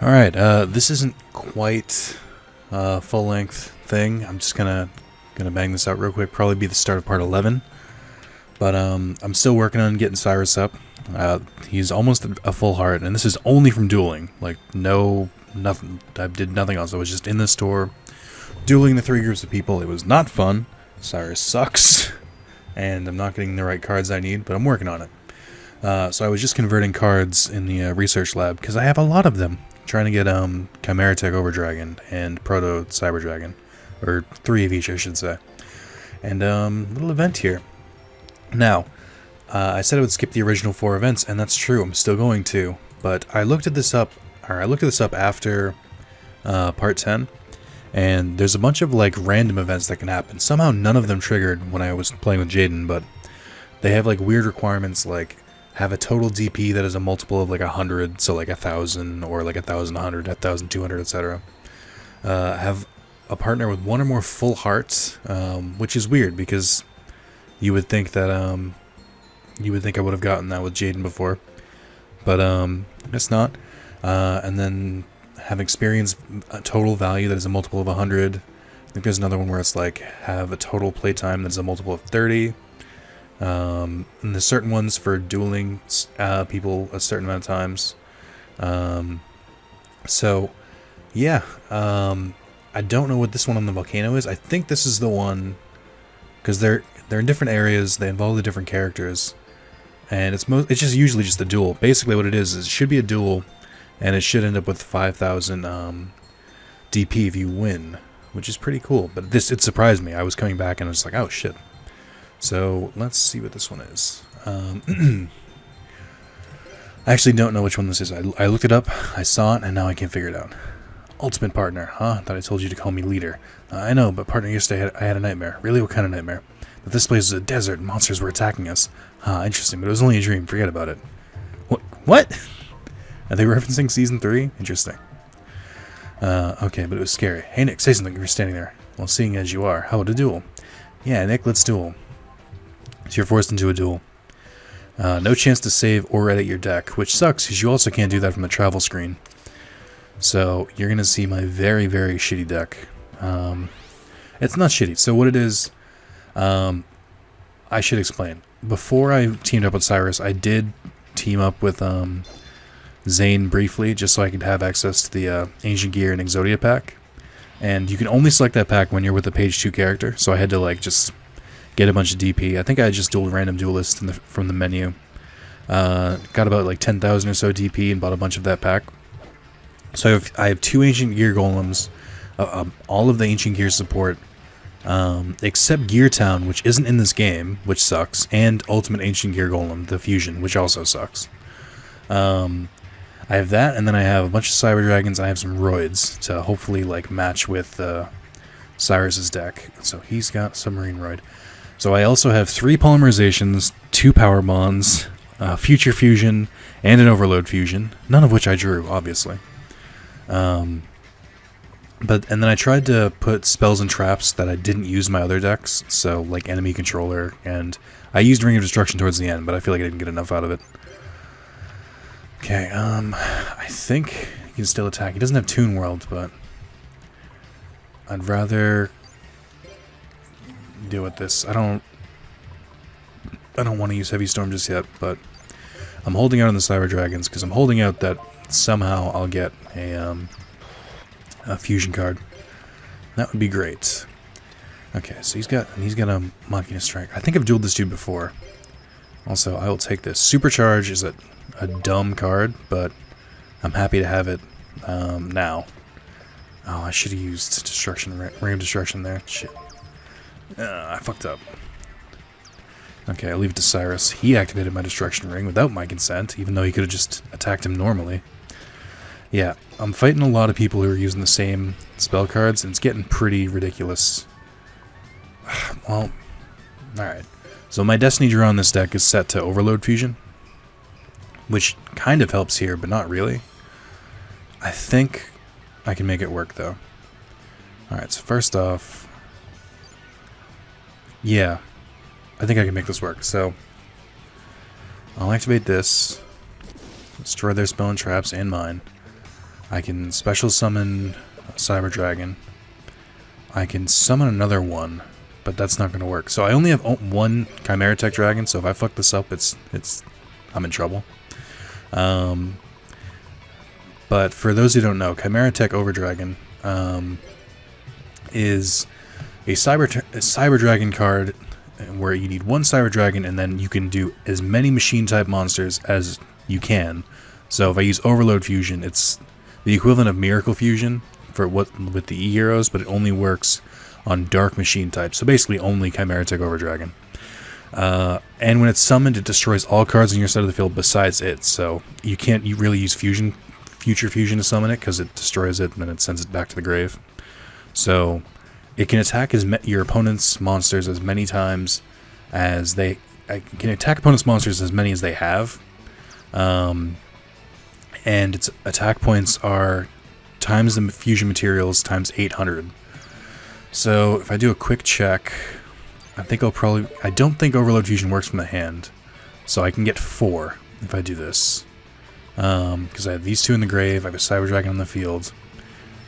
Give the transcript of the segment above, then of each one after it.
Alright, this isn't quite a full-length thing. I'm just gonna bang this out real quick. Probably be the start of part 11. But I'm still working on getting Cyrus up. He's almost a full heart, and this is only from dueling. Like, nothing. I did nothing else. I was just in the store, dueling the 3 groups of people. It was not fun. Cyrus sucks, and I'm not getting the right cards I need, but I'm working on it. So I was just converting cards in the research lab, because I have a lot of them. Trying to get Chimera Tech Overdragon and Proto Cyber Dragon, or 3 of each, I should say. And little event here. Now, I said I would skip the original 4 events, and that's true. I'm still going to, but I looked at this up. Or I looked at this up after part 10, and there's a bunch of like random events that can happen. Somehow none of them triggered when I was playing with Jaden, but they have like weird requirements, like have a total DP that is a multiple of like 100, so like 1,000 or like 1,100, 1,200, etc. Have a partner with 1 or more full hearts, which is weird because you would think that I would have gotten that with Jaden before, but it's not. And then have experience a total value that is a multiple of 100. I think there's another one where it's like have a total playtime that is a multiple of 30. And there's certain ones for dueling people a certain amount of times. So yeah, I don't know what this one on the volcano is. I think this is the one, because they're in different areas. They involve the different characters, and it's just usually just a duel. Basically, what it is it should be a duel, and it should end up with 5,000 DP if you win, which is pretty cool. But it surprised me. I was coming back and I was like, oh shit. So let's see what this one is. I actually don't know which one this is. I looked it up, I saw it, and now I can't figure it out. Ultimate partner, huh? Thought I told you to call me leader. I know, but partner, yesterday I had a nightmare. Really, what kind of nightmare? That this place is a desert and monsters were attacking us. Interesting, but it was only a dream. Forget about it. What? Are they referencing season 3? Interesting. Okay, but it was scary. Hey Nick, say something if you're standing there. Well, seeing as you are, how about a duel? Yeah, Nick, let's duel. So you're forced into a duel. No chance to save or edit your deck, which sucks because you also can't do that from the travel screen. So you're going to see my very, very shitty deck. It's not shitty. So what it is, I should explain. Before I teamed up with Cyrus, I did team up with Zane briefly, just so I could have access to the Ancient Gear and Exodia pack. And you can only select that pack when you're with the page 2 character, so I had to like just get a bunch of DP. I think I just dueled random duelist from the menu. Got about like 10,000 or so DP and bought a bunch of that pack. So I have 2 Ancient Gear Golems, all of the Ancient Gear support, except Gear Town, which isn't in this game, which sucks, and Ultimate Ancient Gear Golem, the Fusion, which also sucks. I have that, and then I have a bunch of Cyber Dragons, and I have some Roids to hopefully like match with Cyrus's deck. So he's got Submarine Roid. So I also have 3 Polymerizations, 2 Power Bonds, Future Fusion, and an Overload Fusion, none of which I drew, obviously. And then I tried to put spells and traps that I didn't use in my other decks, so like Enemy Controller, and I used Ring of Destruction towards the end, but I feel like I didn't get enough out of it. Okay, I think he can still attack. He doesn't have Toon World, but I'd rather deal with this. I don't want to use Heavy Storm just yet, but I'm holding out on the Cyber Dragons because I'm holding out that somehow I'll get a fusion card. That would be great. Okay, so he's got a Machina Strike. I think I've dueled this dude before. Also, I will take this. Supercharge is a dumb card, but I'm happy to have it now. Oh, I should have used Ring of Destruction there. Shit. I fucked up. Okay, I'll leave it to Cyrus. He activated my Destruction Ring without my consent, even though he could have just attacked him normally. Yeah, I'm fighting a lot of people who are using the same spell cards, and it's getting pretty ridiculous. Well, alright. So my Destiny draw on this deck is set to Overload Fusion, which kind of helps here, but not really. I think I can make it work, though. Alright, so first off, yeah, I think I can make this work. So I'll activate this, destroy their spell and traps and mine. I can special summon a Cyber Dragon. I can summon another one, but that's not going to work. So I only have one Chimera Tech Dragon, so if I fuck this up, I'm in trouble. But for those who don't know, Chimera Tech Overdragon is a Cyber Dragon card where you need one Cyber Dragon, and then you can do as many Machine-type monsters as you can. So if I use Overload Fusion, it's the equivalent of Miracle Fusion with the E-Heroes, but it only works on Dark Machine type. So basically only Chimera Tech Overdragon. And when it's summoned, it destroys all cards on your side of the field besides it. So you can't really use Future Fusion to summon it, because it destroys it and then it sends it back to the grave. So it can attack your opponent's monsters as many times as they... can attack opponent's monsters as many as they have. And its attack points are times the fusion materials times 800. So if I do a quick check, I don't think Overload Fusion works from the hand. So I can get 4 if I do this. Because I have these 2 in the grave, I have a Cyber Dragon on the field,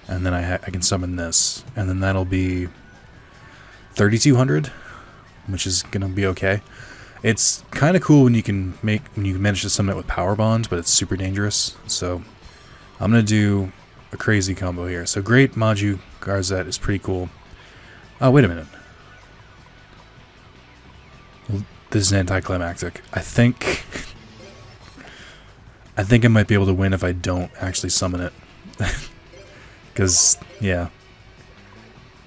and then I can summon this. And then that'll be 3,200, which is going to be okay. It's kind of cool when you manage to summon it with Power Bond, but it's super dangerous. So I'm going to do a crazy combo here. So Great Maju Garzette is pretty cool. Oh, wait a minute. This is anticlimactic. I think I might be able to win if I don't actually summon it. Because, yeah.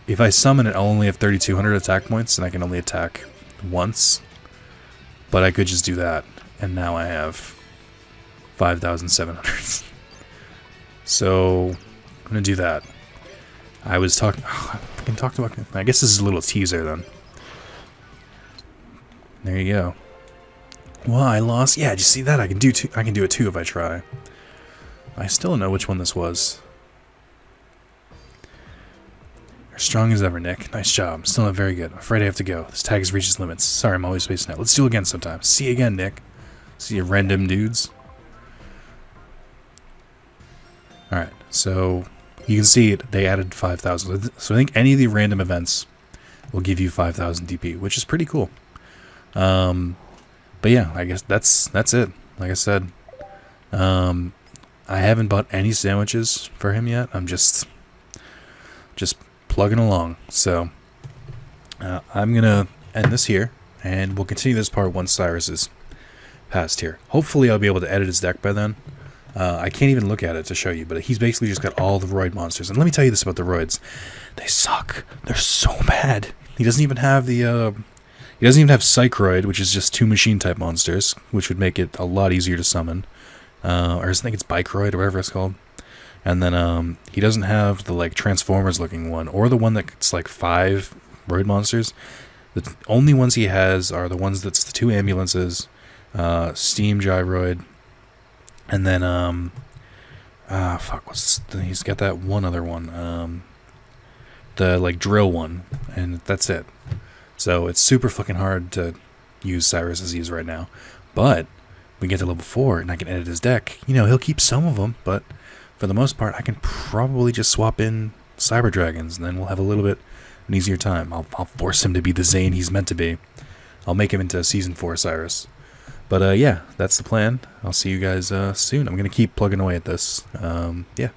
If I summon it, I'll only have 3,200 attack points, and I can only attack once. But I could just do that, and now I have 5,700. So, I'm going to do that. I was talking... I fucking talked about... I guess this is a little teaser, then. There you go. Well, I lost... Yeah, did you see that? I can do it too if I try. I still don't know which one this was. You're strong as ever, Nick. Nice job. Still not very good. I'm afraid I have to go. This tag has reached its limits. Sorry, I'm always spacing out. Let's do it again sometime. See you again, Nick. See you random dudes. Alright, so you can see it. They added 5,000. So I think any of the random events will give you 5,000 DP, which is pretty cool. But yeah, I guess that's it. Like I said, I haven't bought any sandwiches for him yet. I'm just plugging along. So I'm gonna end this here, and we'll continue this part once Cyrus is past here. Hopefully I'll be able to edit his deck by then. I can't even look at it to show you, but he's basically just got all the Roid monsters. And let me tell you this about the Roids. They suck. They're so bad. He doesn't even have the... He doesn't even have Psychroid, which is just 2 machine-type monsters, which would make it a lot easier to summon. Or I think it's Bikeroid, or whatever it's called. And then he doesn't have the like Transformers-looking one, or the one that's like 5 Roid monsters. The only ones he has are the ones that's the 2 ambulances, Steam Gyroid, and then he's got that one other one, the like drill one, and that's it. So it's super fucking hard to use Cyrus as he is right now. But we get to level 4 and I can edit his deck. You know, he'll keep some of them, but for the most part, I can probably just swap in Cyber Dragons, and then we'll have a little bit an easier time. I'll force him to be the Zane he's meant to be. I'll make him into Season 4 Cyrus. But yeah, that's the plan. I'll see you guys soon. I'm going to keep plugging away at this. Yeah.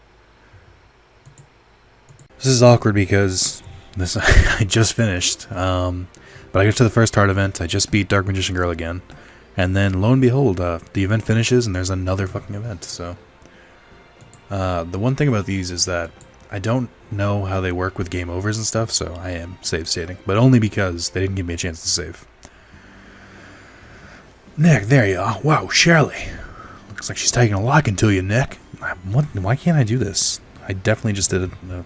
This is awkward because this I just finished. But I got to the first hard event. I just beat Dark Magician Girl again. And then, lo and behold, the event finishes and there's another fucking event. So, the one thing about these is that I don't know how they work with game overs and stuff, so I am save stating. But only because they didn't give me a chance to save. Nick, there you are. Wow, Shirley. Looks like she's taking a liking to you, Nick. Why can't I do this? I definitely just did a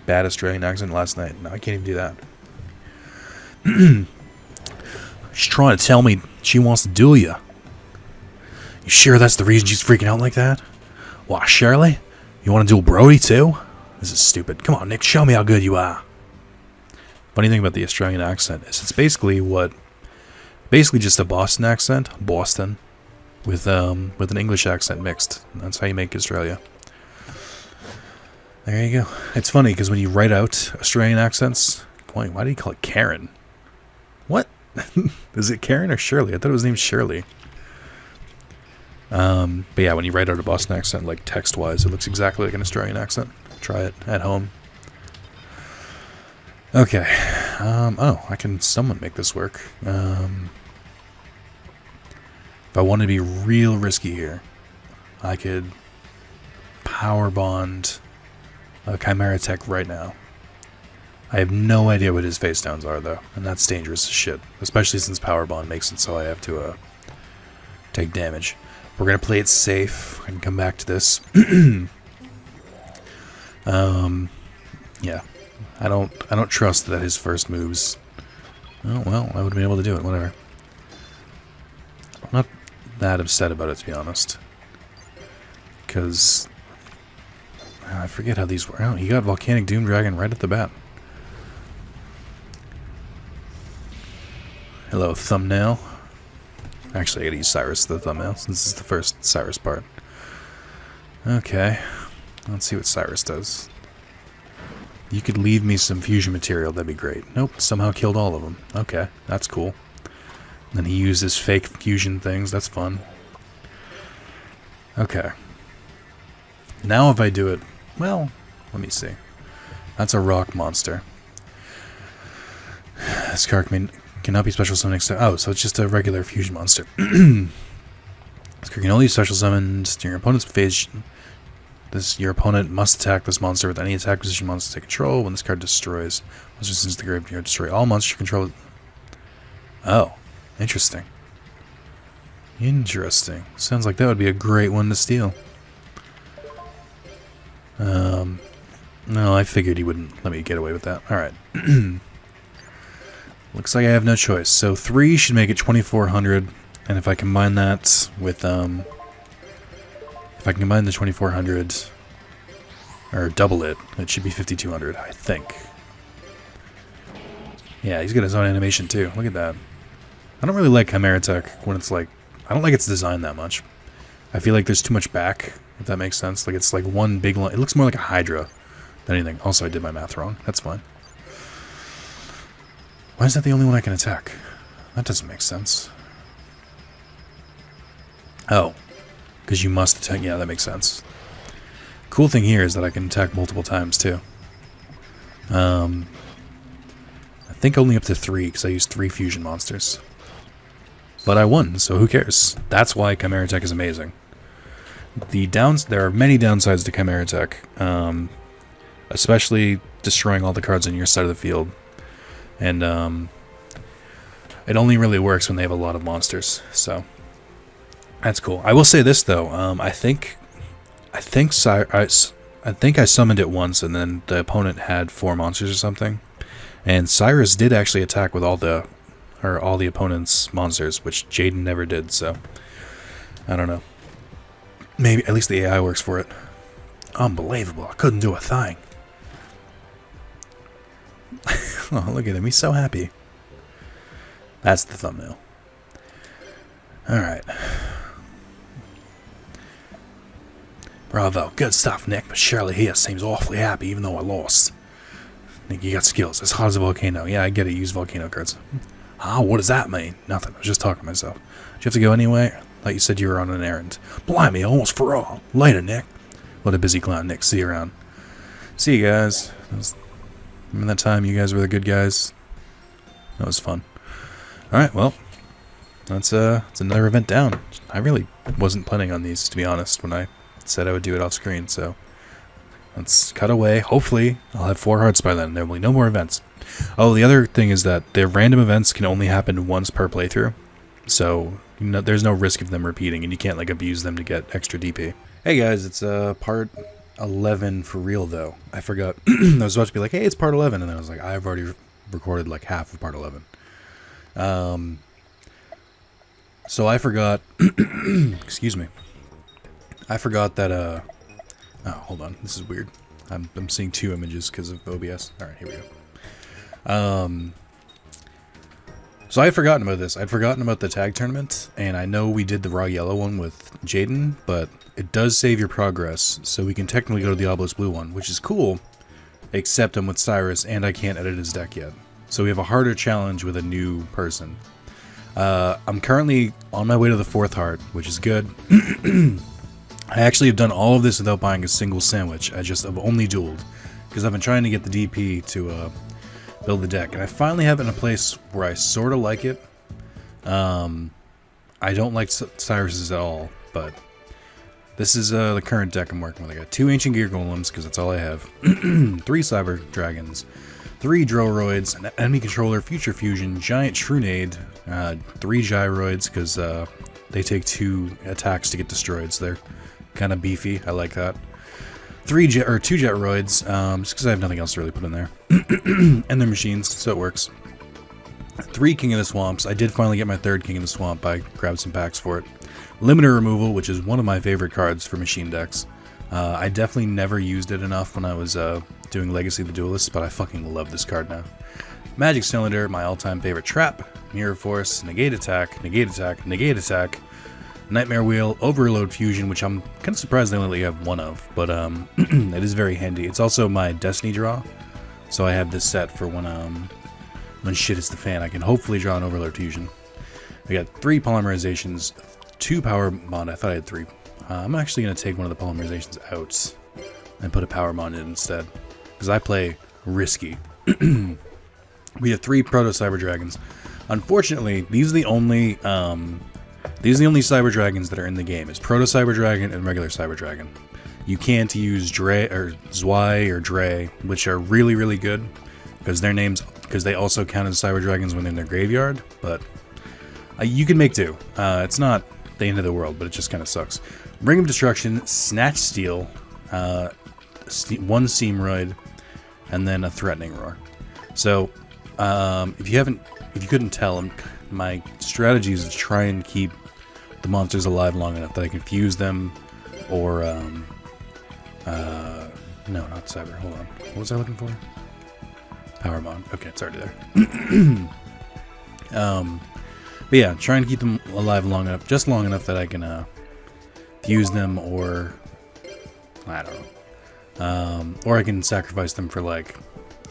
bad Australian accent last night. No, I can't even do that. She's trying to tell me she wants to duel you. You sure that's the reason she's freaking out like that? Why, Shirley? You want to duel Brody too? This is stupid. Come on, Nick, show me how good you are. Funny thing about the Australian accent is it's basically just a Boston accent, Boston, with an English accent mixed. That's how you make Australia. There you go. It's funny because when you write out Australian accents, why do you call it Karen? What? Is it Karen or Shirley? I thought it was named Shirley. But yeah, when you write out a Boston accent, like text-wise, it looks exactly like an Australian accent. Try it at home. Okay. Oh, I can somewhat make this work. If I want to be real risky here, I could power bond a Chimera Tech right now. I have no idea what his face downs are, though, and that's dangerous as shit. Especially since Power Bond makes it so I have to take damage. We're gonna play it safe. I can come back to this. Yeah, I don't trust that his first moves. Oh well, I would have been able to do it. Whatever. I'm not that upset about it, to be honest, because I forget how these work. Oh, he got Volcanic Doom Dragon right at the bat. Hello, thumbnail. Actually, I gotta use Cyrus the thumbnail, since this is the first Cyrus part. Okay. Let's see what Cyrus does. You could leave me some fusion material, that'd be great. Nope, somehow killed all of them. Okay, that's cool. And then he uses fake fusion things, that's fun. Okay. Now if I do it... Well, let me see. That's a rock monster. This card cannot be special summoned except... Oh, so it's just a regular fusion monster. This card can only be special summoned during your opponent's phase. Your opponent must attack this monster with any attack position monsters take control. When this card destroys monsters into the graveyard, destroy all monsters you control. Oh, interesting. Interesting. Sounds like that would be a great one to steal. No, I figured he wouldn't let me get away with that. Alright. Looks like I have no choice. So 3 should make it 2,400, and if I combine that with, if I can combine the 2,400, or double it, it should be 5,200, I think. Yeah, he's got his own animation too. Look at that. I don't really like Chimera Tech when it's like, I don't like its design that much. I feel like there's too much back, if that makes sense. Like it's like one big line. It looks more like a Hydra than anything. Also, I did my math wrong. That's fine. Why is that the only one I can attack? That doesn't make sense. Oh. Because you must attack. Yeah, that makes sense. Cool thing here is that I can attack multiple times, too. I think only up to 3, because I used 3 fusion monsters. But I won, so who cares? That's why Chimera Tech is amazing. There are many downsides to Chimera Tech. Especially destroying all the cards on your side of the field. And it only really works when they have a lot of monsters, so that's cool. I will say this though, I think I summoned it once, and then the opponent had 4 monsters or something, and Cyrus did actually attack with all the opponent's monsters, which Jaden never did. So I don't know. Maybe at least the AI works for it. Unbelievable! I couldn't do a thing. Oh, look at him. He's so happy. That's the thumbnail. Alright. Bravo. Good stuff, Nick. But Shirley here seems awfully happy even though I lost. Nick, you got skills. As hot as a volcano. Yeah, I get it. Use volcano cards. Ah, what does that mean? Nothing. I was just talking to myself. Do you have to go anyway? Like you said you were on an errand. Blimey, almost forgot. Later, Nick. What a busy clown, Nick. See you around. See you guys. Remember that time you guys were the good guys? That was fun. Alright, well, that's another event down. I really wasn't planning on these, to be honest, when I said I would do it off screen, so let's cut away. Hopefully, I'll have 4 hearts by then. There will be no more events. Oh, the other thing is that the random events can only happen once per playthrough, so there's no risk of them repeating, and you can't like abuse them to get extra DP. Hey guys, it's part 11 for real though. I forgot. I was about to be like, hey, it's part 11, and then I was like, I've already recorded like half of part 11. So I forgot. Excuse me. I forgot that. Oh, hold on. This is weird. I'm seeing 2 images because of OBS. All right, here we go. So I had forgotten about this. I'd forgotten about the tag tournament, and I know we did the raw yellow one with Jaden, but it does save your progress, so we can technically go to the Obelisk Blue one, which is cool, except I'm with Cyrus, and I can't edit his deck yet. So we have a harder challenge with a new person. I'm currently on my way to the 4th heart, which is good. I actually have done all of this without buying a single sandwich. I've only dueled, because I've been trying to get the DP to build the deck, and I finally have it in a place where I sort of like it. I don't like Cyrus's at all, but this is the current deck I'm working with. I got 2 Ancient Gear Golems, because that's all I have, 3 Cyber Dragons, 3 Droroids, an enemy controller, Future Fusion, Giant Shrunade, 3 Gyroids, because they take 2 attacks to get destroyed, so they're kind of beefy. I like that. 2 Jetroids, just because I have nothing else to really put in there. And they're machines, so it works. 3 King of the Swamps. I did finally get my 3rd King of the Swamp. I grabbed some packs for it. Limiter Removal, which is one of my favorite cards for machine decks. I definitely never used it enough when I was doing Legacy of the Duelists, but I fucking love this card now. Magic Cylinder, my all-time favorite trap. Mirror Force, Negate Attack, Negate Attack, Negate Attack. Nightmare Wheel, Overload Fusion, which I'm kind of surprised they only have 1 of, but it is very handy. It's also my Destiny draw, so I have this set for when shit hits the fan. I can hopefully draw an Overload Fusion. I got 3 polymerizations, 2 Power Bond. I thought I had 3. I'm actually going to take one of the polymerizations out and put a Power Bond in instead, because I play risky. We have 3 Proto Cyber Dragons. Unfortunately, these are the only Cyber Dragons that are in the game. It's Proto Cyber Dragon and regular Cyber Dragon. You can't use Dre or Zwei or Dre, which are really, really good because their names, because they also count as Cyber Dragons when they're in their graveyard. But you can make do. It's not the end of the world, but it just kind of sucks. Ring of Destruction, Snatch Steel, 1 Seamroid, and then a Threatening Roar. So if you couldn't tell, my strategy is to try and keep the monsters alive long enough that I can fuse them, or no, not Cyber. Hold on, what was I looking for? Power Bond. Okay, it's already there. But yeah, trying to keep them alive long enough, just long enough that I can fuse them, or I don't know, or I can sacrifice them for like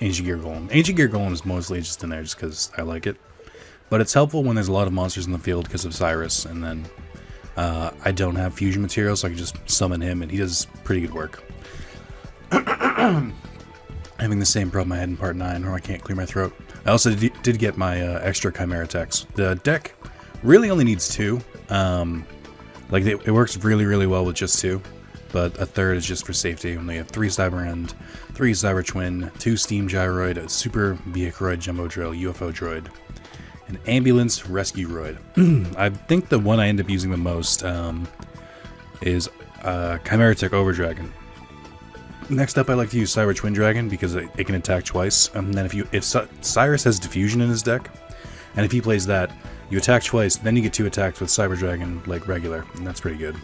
Ancient Gear Golem. Ancient Gear Golem is mostly just in there just because I like it. But it's helpful when there's a lot of monsters in the field because of Cyrus, and then I don't have fusion material, so I can just summon him, and he does pretty good work. Having the same problem I had in Part 9, where I can't clear my throat. I also did get my extra Chimera Techs. The deck really only needs 2. It works really, really well with just 2. But a 3rd is just for safety. And we have 3 Cyber End, 3 Cyber Twin, 2 Steam Gyroid, a Super Vehicroid Jumbo Drill, UFO Droid, an Ambulance Rescue Droid. I think the one I end up using the most is Chimera Tech Overdragon. Next up, I like to use Cyber Twin Dragon because it can attack twice. And then if Cyrus has Diffusion in his deck, and if he plays that, you attack twice, then you get 2 attacks with Cyber Dragon like regular, and that's pretty good.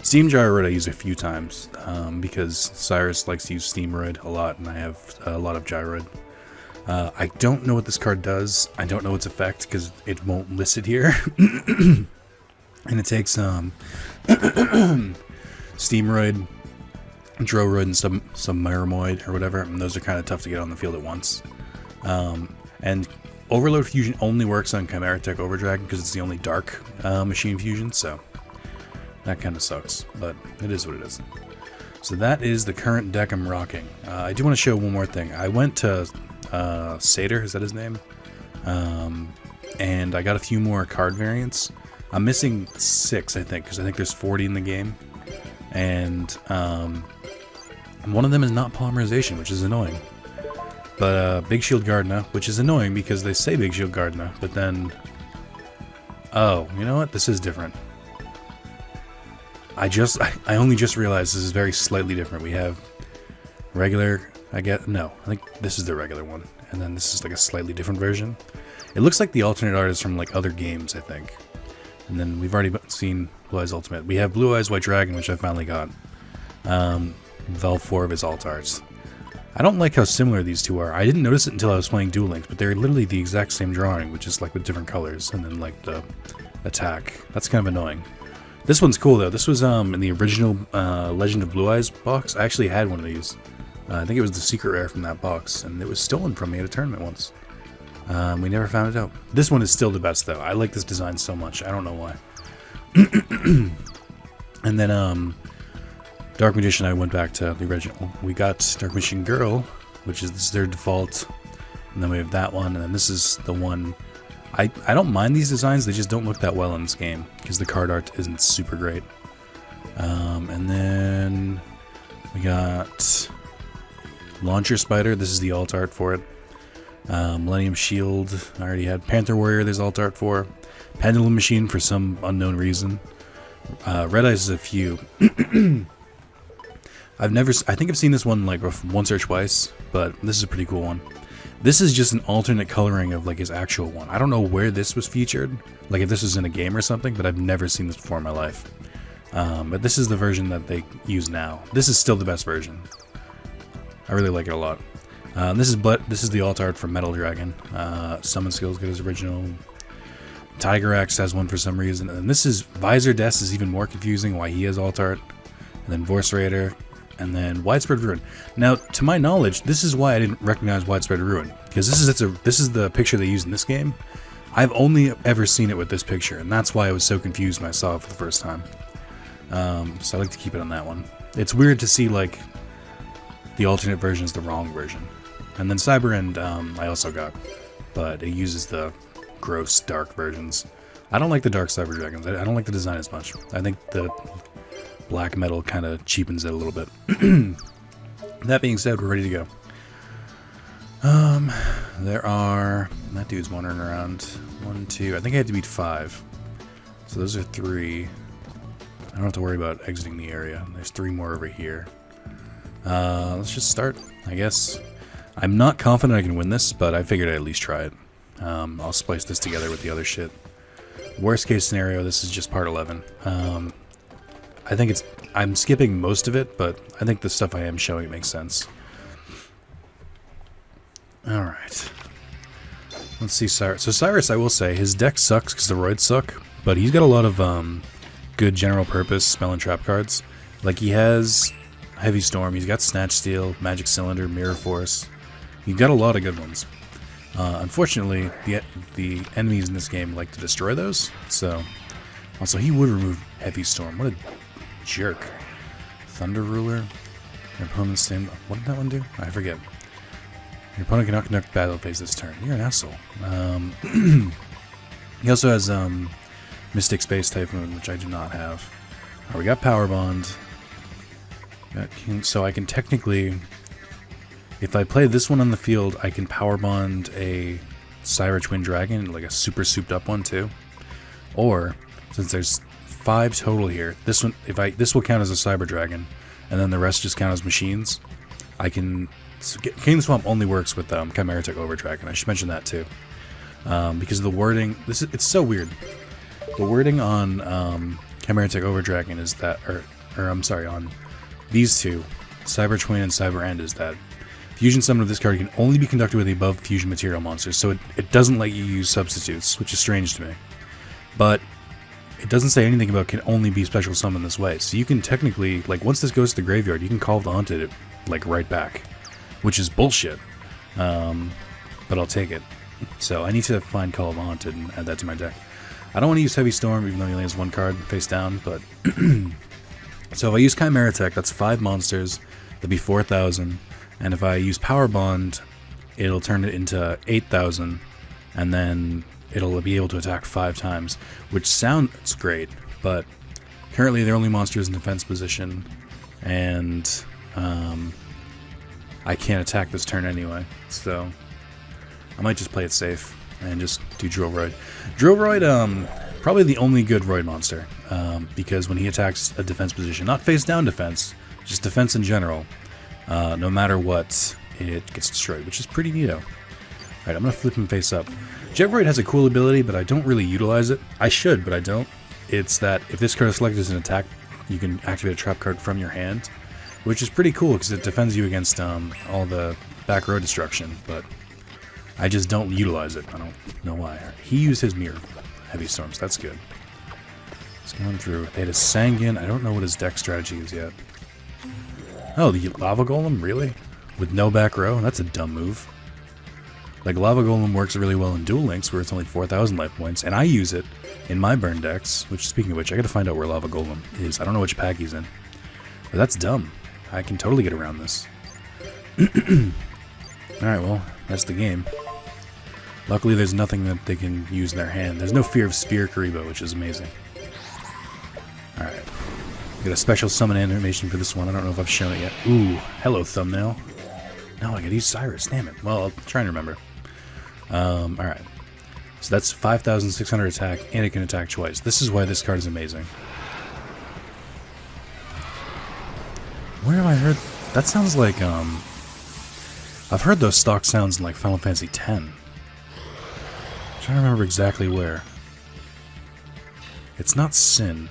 Steam Gyroid I use a few times because Cyrus likes to use Steamroid a lot, and I have a lot of Gyroid. I don't know what this card does. I don't know its effect because it won't list it here. And it takes Steamroid, Droroid, and some Miramoid or whatever, and those are kind of tough to get on the field at once. And Overload Fusion only works on Chimera Tech Overdragon because it's the only dark machine fusion, so that kind of sucks, but it is what it is. So that is the current deck I'm rocking. I do want to show one more thing. I went to Satyr, is that his name? And I got a few more card variants. I'm missing 6, I think, because I think there's 40 in the game. And one of them is not polymerization, which is annoying. But Big Shield Gardna, which is annoying because they say Big Shield Gardna, but then... Oh, you know what? This is different. I only just realized this is very slightly different. We have regular, I think this is the regular one. And then this is like a slightly different version. It looks like the alternate art is from like other games, I think. And then we've already seen Blue Eyes Ultimate. We have Blue Eyes White Dragon, which I finally got. With all 4 of his alt arts. I don't like how similar these two are. I didn't notice it until I was playing Duel Links, but they're literally the exact same drawing, which is like with different colors, and then like the attack. That's kind of annoying. This one's cool though. This was in the original Legend of Blue Eyes box. I actually had one of these. I think it was the secret rare from that box, and it was stolen from me at a tournament once. We never found it out. This one is still the best though. I like this design so much. I don't know why. And then Dark Magician, I went back to the original. We got Dark Magician Girl, which is their default. And then we have that one, and then this is the one. I don't mind these designs, they just don't look that well in this game, because the card art isn't super great. And then we got Launcher Spider, this is the alt art for it. Millennium Shield, I already had. Panther Warrior, there's alt art for. Pendulum Machine for some unknown reason. Red Eyes is a few. I think I've seen this one like once or twice, but this is a pretty cool one. This is just an alternate coloring of like his actual one. I don't know where this was featured, like if this was in a game or something, but I've never seen this before in my life. But this is the version that they use now. This is still the best version. I really like it a lot. This is the alt art from Metal Dragon. Summon Skills good as original. Tiger Axe has one for some reason, and this is Visor Des is even more confusing why he has alt art. And then Vorse Raider. And then Widespread Ruin. Now, to my knowledge, this is why I didn't recognize Widespread Ruin, because this is the picture they use in this game. I've only ever seen it with this picture, and that's why I was so confused when I saw it for the first time. So I like to keep it on that one. It's weird to see like the alternate version is the wrong version. And then Cyber End I also got, but it uses the gross dark versions. I don't like the dark Cyber Dragons. I don't like the design as much. I think the black metal kind of cheapens it a little bit. That being said, we're ready to go. That dude's wandering around. 1, 2, I think I had to beat 5. So those are 3. I don't have to worry about exiting the area. There's 3 more over here. Let's just start, I guess. I'm not confident I can win this, but I figured I'd at least try it. I'll splice this together with the other shit. Worst case scenario, this is just part 11. I think I'm skipping most of it, but I think the stuff I am showing makes sense. Alright. Let's see Cyrus. So Cyrus, I will say, his deck sucks because the roids suck, but he's got a lot of good general purpose spell and trap cards. Like he has Heavy Storm, he's got Snatch Steal, Magic Cylinder, Mirror Force. He's got a lot of good ones. Unfortunately, the enemies in this game like to destroy those, so... Also, he would remove Heavy Storm. What a jerk. Thunder Ruler. Your opponent's stand. What did that one do? I forget. Your opponent cannot conduct battle phase this turn. You're an asshole. He also has Mystic Space Typhoon, which I do not have. We got Power Bond. So I can technically, if I play this one on the field, I can Power Bond a Cyber Twin Dragon, like a super souped up one too. Or since there's 5 total here, this will count as a Cyber Dragon, and then the rest just count as machines. King Swamp only works with Chimera Tech Overdragon. I should mention that too, because of the wording. It's so weird. The wording on Chimera Tech Overdragon is that, or I'm sorry, on these two, Cyber Twin and Cyber End, is that fusion summon of this card can only be conducted with the above fusion material monsters. So it doesn't let you use substitutes, which is strange to me. But it doesn't say anything about can only be special summoned this way. So you can technically, like, once this goes to the graveyard, you can Call of the Haunted it, like, right back. Which is bullshit. But I'll take it. So I need to find Call of the Haunted and add that to my deck. I don't want to use Heavy Storm, even though he only has 1 card face down, but... So if I use Chimera Tech, that's 5 monsters. That'd be 4,000. And if I use Power Bond, it'll turn it into 8,000. And then it'll be able to attack 5 times, which sounds great, but currently their only monster is in defense position, and I can't attack this turn anyway, so I might just play it safe and just do Drillroid. Drillroid, probably the only good Roid monster, because when he attacks a defense position, not face down defense, just defense in general, no matter what, it gets destroyed, which is pretty neato. Alright, I'm going to flip him face up. Jetroid has a cool ability, but I don't really utilize it. I should, but I don't. It's that if this card is selected as an attack, you can activate a trap card from your hand, which is pretty cool because it defends you against all the back row destruction, but I just don't utilize it. I don't know why. He used his mirror Heavy Storms. That's good. It's going through. They had a Sanguine. I don't know what his deck strategy is yet. Oh, the Lava Golem? Really? With no back row? That's a dumb move. Like, Lava Golem works really well in Duel Links, where it's only 4,000 life points, and I use it in my burn decks, which, speaking of which, I gotta find out where Lava Golem is. I don't know which pack he's in. But that's dumb. I can totally get around this. Alright, well, that's the game. Luckily, there's nothing that they can use in their hand. There's no fear of Sphere Karibo, which is amazing. Alright. Got a special summon animation for this one. I don't know if I've shown it yet. Ooh, hello, thumbnail. No, I gotta use Cyrus. Damn it. Well, I'll try and remember. Alright. So that's 5,600 attack, and it can attack twice. This is why this card is amazing. Where have I heard... That sounds like, I've heard those stock sounds in, like, Final Fantasy X. I'm trying to remember exactly where. It's not Sin.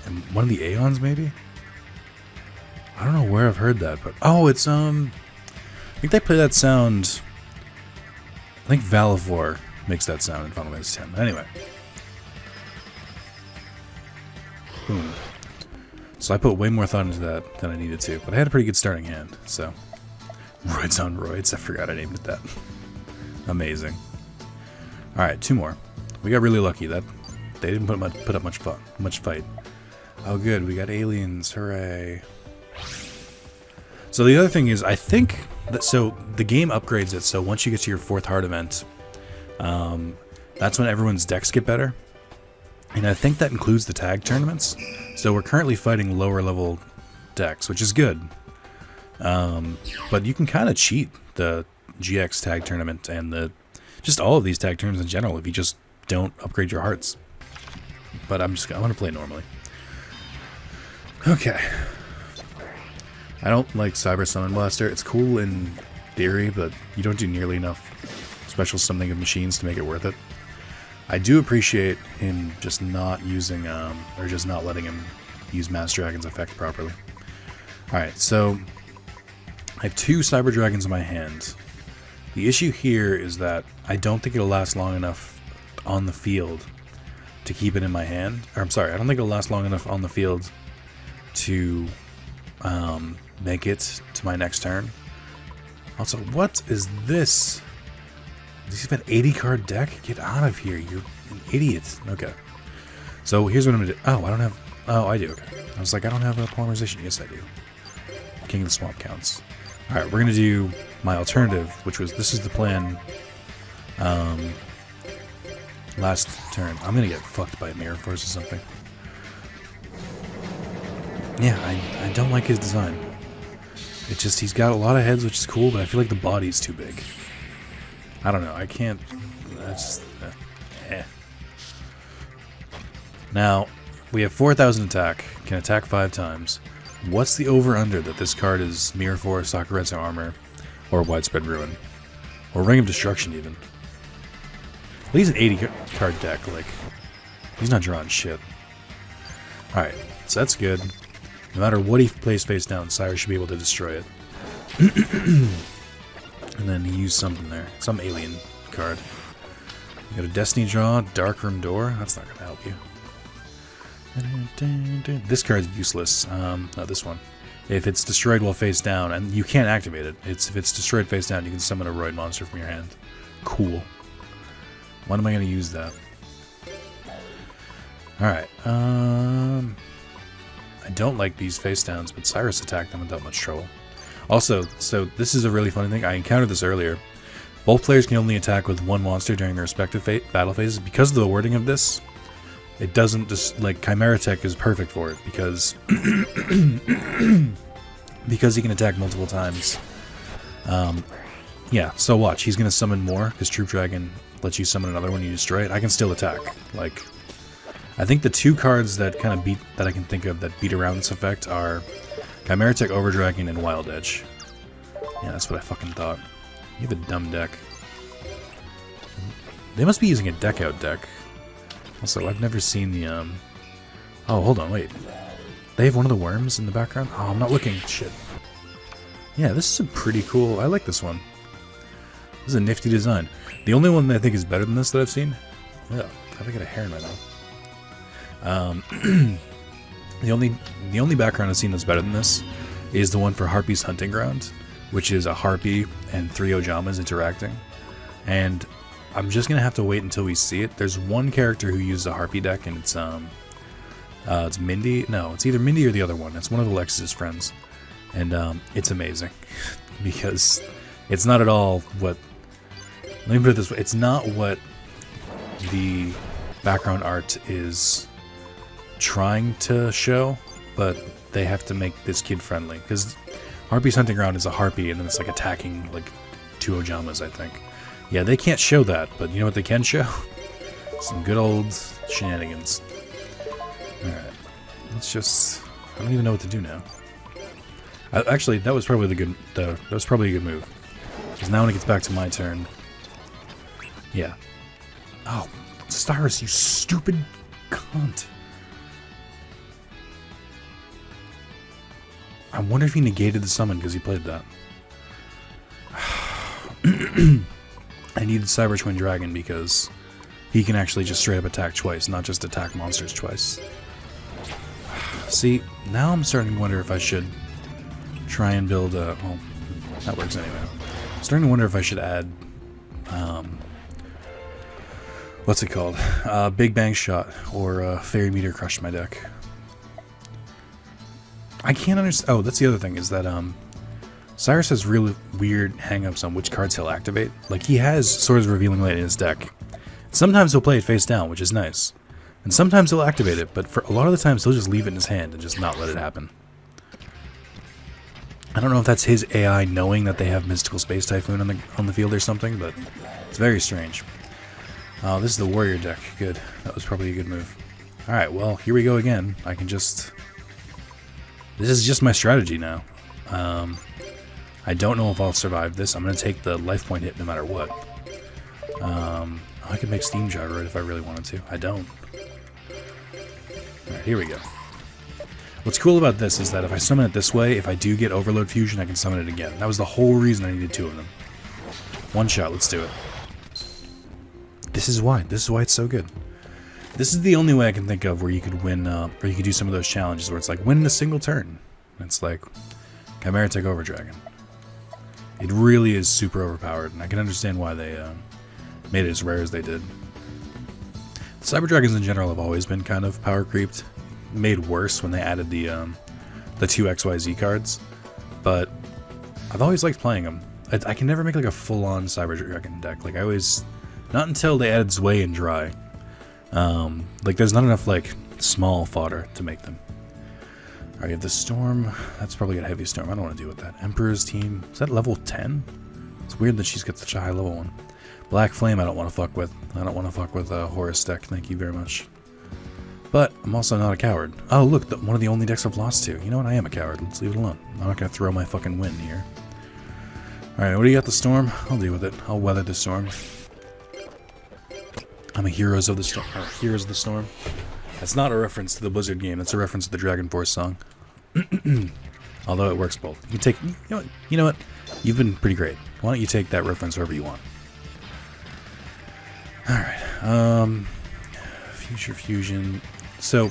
And one of the Aeons, maybe? I don't know where I've heard that, but... Oh, it's, I think they play that sound... I think Valivor makes that sound in Final Fantasy X. Anyway. Boom. So I put way more thought into that than I needed to, but I had a pretty good starting hand, so... Roids on Roids, I forgot I named it that. Amazing. Alright, 2 more. We got really lucky that they didn't put up much fight. Oh good, we got aliens, hooray. So the other thing is, I think that, so the game upgrades it, so once you get to your 4th heart event, that's when everyone's decks get better. And I think that includes the tag tournaments. So we're currently fighting lower level decks, which is good. But you can kind of cheat the GX tag tournament and just all of these tag tournaments in general if you just don't upgrade your hearts. But I'm going to play normally. Okay. I don't like Cyber Summon Blaster. It's cool in theory, but you don't do nearly enough special summoning of machines to make it worth it. I do appreciate him just not using, or just not letting him use Master Dragon's effect properly. Alright, so I have 2 Cyber Dragons in my hand. The issue here is that I don't think it'll last long enough on the field to keep it in my hand. Or, I'm sorry, I don't think it'll last long enough on the field to make it to my next turn. Also, what is this? Does he have an 80 card deck? Get out of here, you're an idiot. Okay. So here's what I'm gonna do. Oh, I don't have... Oh, I do. Okay. I was like, I don't have a polymerization. Yes, I do. King of the Swamp counts. Alright, we're gonna do my alternative, which was... This is the plan... last turn. I'm gonna get fucked by Mirror Force or something. Yeah, I don't like his design. It's just, he's got a lot of heads, which is cool, but I feel like the body's too big. I don't know, I can't... That's just... Now, we have 4,000 attack, can attack 5 times. What's the over-under that this card is Mirror Force, Sakuretsu Armor, or Widespread Ruin? Or Ring of Destruction, even. Well, he's an 80 card deck, like... He's not drawing shit. Alright, so that's good. No matter what he plays face down, Cyrus should be able to destroy it. And then he used something there. Some alien card. You got a Destiny draw, Darkroom Door. That's not going to help you. This card's useless. Not this one. If it's destroyed while face down, and you can't activate it. If it's destroyed face down, you can summon a Roid monster from your hand. Cool. When am I going to use that? Alright. I don't like these face downs, but Cyrus attacked them without much trouble. Also, so this is a really funny thing. I encountered this earlier. Both players can only attack with 1 monster during their respective battle phases. Because of the wording of this, it doesn't just, like, Chimera Tech is perfect for it, because because he can attack multiple times. Yeah, so watch. He's going to summon more, because Troop Dragon lets you summon another when you destroy it. I can still attack. Like, I think the 2 cards that kind of beat, that I can think of that beat around this effect are Chimera Tech, Overdragon, and Wild Edge. Yeah, that's what I fucking thought. You have a dumb deck. They must be using a deck-out deck. Also, I've never seen the, Oh, hold on, wait. They have one of the worms in the background? Oh, I'm not looking. Shit. Yeah, this is a pretty cool... I like this one. This is a nifty design. The only one that I think is better than this that I've seen... Yeah, How did I get a hair in my mouth? The only background I've seen that's better than this is the one for Harpy's Hunting Ground, which is a harpy and 3 Ojamas interacting. And I'm just gonna have to wait until we see it. There's one character who uses a harpy deck, and it's Mindy. No, it's either Mindy or the other one. It's one of Alexis's friends, and it's amazing because it's not at all what. Let me put it this way: it's not what the background art is trying to show, but they have to make this kid friendly because Harpy's Hunting Ground is a harpy and then it's like attacking like 2 Ojamas, I think. Yeah, they can't show that, but you know what they can show? Some good old shenanigans. Alright, let's just... I don't even know what to do now. Actually, that was probably that was probably a good move. Because now when it gets back to my turn... Yeah. Oh, Cyrus, you stupid cunt. I wonder if he negated the summon because he played that. I needed Cyber Twin Dragon because he can actually just straight up attack twice, not just attack monsters twice. See, now I'm starting to wonder if I should try and build a... Well, that works anyway. I'm starting to wonder if I should add... what's it called? Big Bang Shot or Fairy Meteor Crush to my deck. I can't understand... Oh, that's the other thing, is that Cyrus has really weird hang-ups on which cards he'll activate. Like, he has Swords of Revealing Light in his deck. Sometimes he'll play it face down, which is nice. And sometimes he'll activate it, but for a lot of the times he'll just leave it in his hand and just not let it happen. I don't know if that's his AI knowing that they have Mystical Space Typhoon on the field or something, but it's very strange. Oh, this is the Warrior deck. Good. That was probably a good move. Alright, well, here we go again. I can just... This is just my strategy now. I don't know if I'll survive this. I'm going to take the life point hit no matter what. I could make Steam Gyroid if I really wanted to. I don't. Alright, here we go. What's cool about this is that if I summon it this way, if I do get Overload Fusion, I can summon it again. That was the whole reason I needed 2 of them. One shot, let's do it. This is why it's so good. This is the only way I can think of where you could win, or you could do some of those challenges where it's like, win in a single turn. It's like, Chimera take over Dragon. It really is super overpowered, and I can understand why they made it as rare as they did. Cyber Dragons in general have always been kind of power creeped. Made worse when they added the 2 XYZ cards, but I've always liked playing them. I can never make like a full-on Cyber Dragon deck. Like I always, not until they added Zwei and Dry. Like there's not enough like small fodder to make them. Alright, you have the Storm. That's probably a heavy Storm. I don't want to deal with that. Emperor's Team. Is that level 10? It's weird that she's got such a high level one. Black Flame I don't want to fuck with. I don't want to fuck with Horus deck. Thank you very much. But I'm also not a coward. Oh look, one of the only decks I've lost to. You know what? I am a coward. Let's leave it alone. I'm not going to throw my fucking win here. Alright, what do you got? The Storm? I'll deal with it. I'll weather the Storm. I'm a Heroes of the Storm. Heroes of the Storm. That's not a reference to the Blizzard game. That's a reference to the Dragon Force song. Although it works both. You can take. You know what? You've been pretty great. Why don't you take that reference wherever you want? All right. Future Fusion. So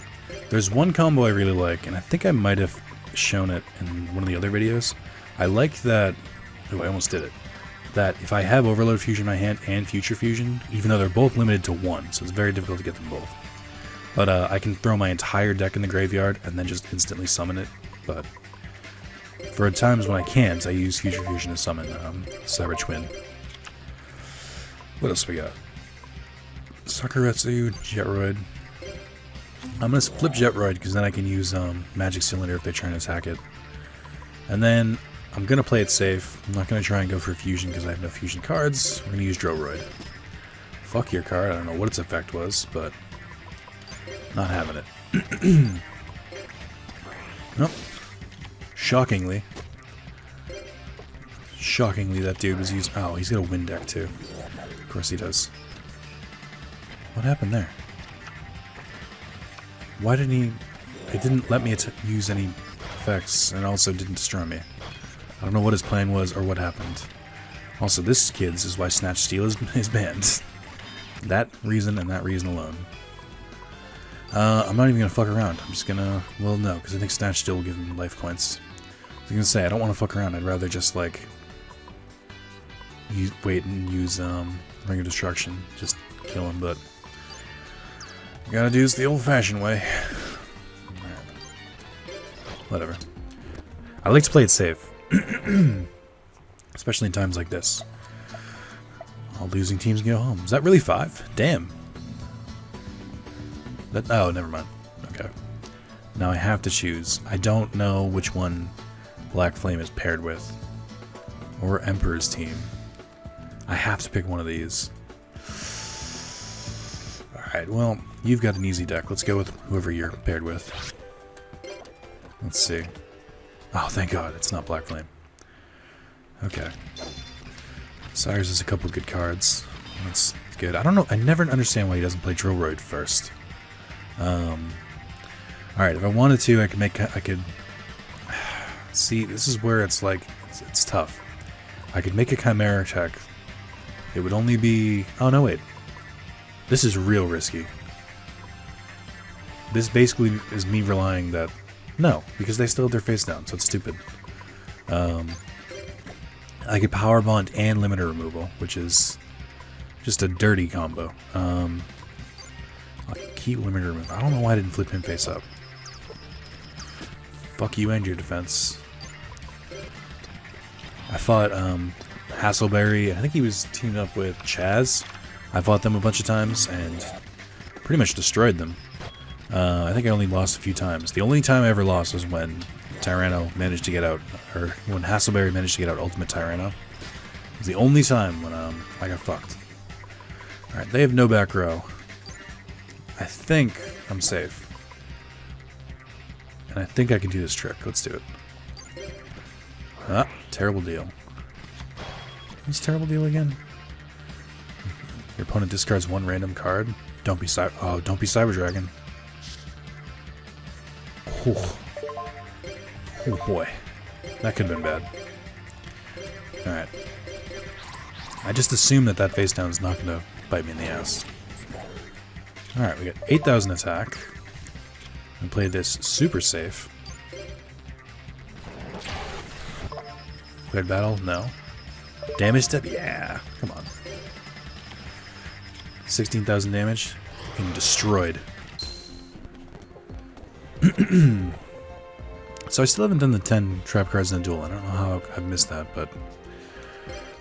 there's one combo I really like, and I think I might have shown it in one of the other videos. I like that. Oh, I almost did it. That if I have Overload Fusion in my hand and Future Fusion, even though they're both limited to 1, so it's very difficult to get them both. But I can throw my entire deck in the graveyard and then just instantly summon it. But for times when I can't, I use Future Fusion to summon Cyber Twin. What else we got? Sakuretsu, Jetroid. I'm going to flip Jetroid because then I can use Magic Cylinder if they try and attack it. And then I'm going to play it safe. I'm not going to try and go for Fusion because I have no Fusion cards. We're going to use Droroid. Fuck your card. I don't know what its effect was, but not having it. Nope. Shockingly, that dude was using... Oh, he's got a wind deck too. Of course he does. What happened there? Why didn't he... It didn't let me use any effects, and also didn't destroy me. I don't know what his plan was or what happened. Also, this, kids, is why Snatch Steal is banned. That reason and that reason alone. I'm not even going to fuck around. I'm just going to... Well, no, because I think Snatch still will give him life points. I was going to say, I don't want to fuck around. I'd rather just, like... wait and use Ring of Destruction. Just kill him, but... Gotta do this the old-fashioned way. Whatever. I like to play it safe. Especially in times like this. All losing teams can go home. Is that really 5? Damn. That, oh, never mind. Okay. Now I have to choose. I don't know which one Black Flame is paired with. Or Emperor's team. I have to pick one of these. Alright, well, you've got an easy deck. Let's go with whoever you're paired with. Let's see. Oh, thank God, it's not Black Flame. Okay. Cyrus has a couple good cards. That's good. I don't know. I never understand why he doesn't play Drillroid first. Alright, if I wanted to, I could... See, this is where it's like... It's tough. I could make a Chimera attack. It would only be... Oh, no, wait. This is real risky. This basically is me relying that... No, because they still have their face down, so it's stupid. I could Power Bond and Limiter Removal, which is just a dirty combo. I'll keep Limiter Removal. I don't know why I didn't flip him face up. Fuck you and your defense. I fought Hassleberry. I think he was teamed up with Chaz. I fought them a bunch of times and pretty much destroyed them. I think I only lost a few times. The only time I ever lost was when Tyranno managed to get out, or when Hassleberry managed to get out Ultimate Tyranno. It was the only time when I got fucked. Alright, they have no back row. I think I'm safe. And I think I can do this trick. Let's do it. Ah, terrible deal. What's terrible deal again? Your opponent discards one random card. Don't be Cyber Dragon. Oh. Oh boy. That could have been bad. Alright. I just assume that face down is not going to bite me in the ass. Alright, we got 8,000 attack. And play this super safe. Cleared battle? No. Damage step? Yeah. Come on. 16,000 damage. Getting destroyed. So I still haven't done the 10 trap cards in a duel. I don't know how I've missed that, but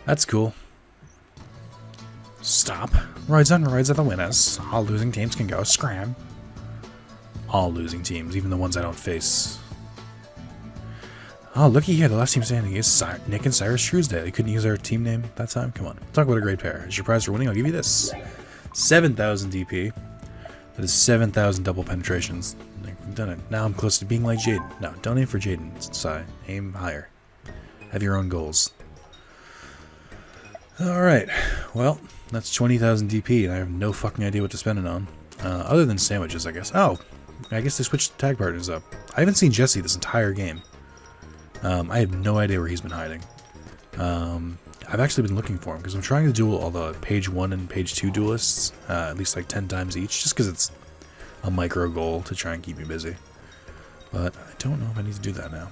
that's cool. Stop. Rides on rides are the winners. All losing teams can go scram. All losing teams, even the ones I don't face. Oh, looky here. The last team standing is Nick and Cyrus Shrewsday. They couldn't use our team name that time? Come on. Talk about a great pair. As your prize for winning, I'll give you this. 7,000 DP. That is 7,000 double penetrations. I've done it. Now I'm close to being like Jaden. No, don't aim for Jaden, Sai. Aim higher. Have your own goals. Alright. Well, that's 20,000 DP, and I have no fucking idea what to spend it on. Other than sandwiches, I guess. Oh, I guess they switched tag partners up. I haven't seen Jesse this entire game. I have no idea where he's been hiding. I've actually been looking for him, because I'm trying to duel all the page 1 and page 2 duelists, at least like 10 times each, just because it's a micro goal to try and keep me busy. But I don't know if I need to do that now.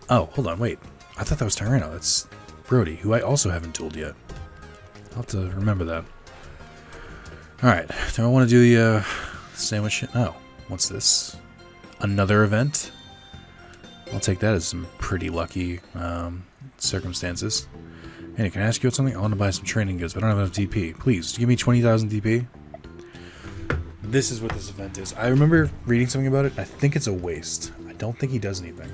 Oh, hold on, wait. I thought that was Tyranno. That's Brody, who I also haven't dueled yet. I'll have to remember that. Alright, do I want to do the sandwich? Oh, what's this? Another event? I'll take that as some pretty lucky circumstances. Hey, can I ask you about something? I want to buy some training goods, but I don't have enough DP. Please, give me 20,000 DP. This is what this event is. I remember reading something about it. I think it's a waste. I don't think he does anything.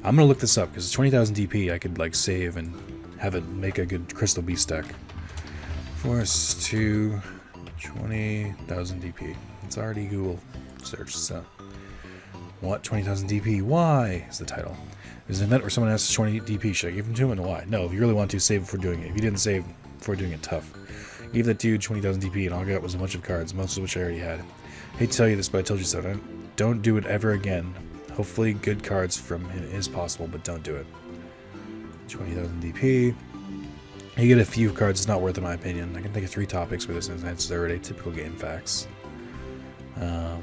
I'm going to look this up, because it's 20,000 DP. I could, like, save and have it make a good Crystal Beast deck. Force to 20,000 DP. It's already Google search, so... What? 20,000 DP? Why? Is the title. There's an event where someone asks 20 DP. Should I give them to him and why? No, if you really want to, save before doing it. If you didn't save before doing it, tough. Give that dude 20,000 DP and all I got was a bunch of cards, most of which I already had. Hate to tell you this, but I told you so. Don't do it ever again. Hopefully good cards from him is possible, but don't do it. 20,000 DP. You get a few cards, it's not worth it in my opinion. I can think of 3 topics for this instance. They're already typical game facts. Oh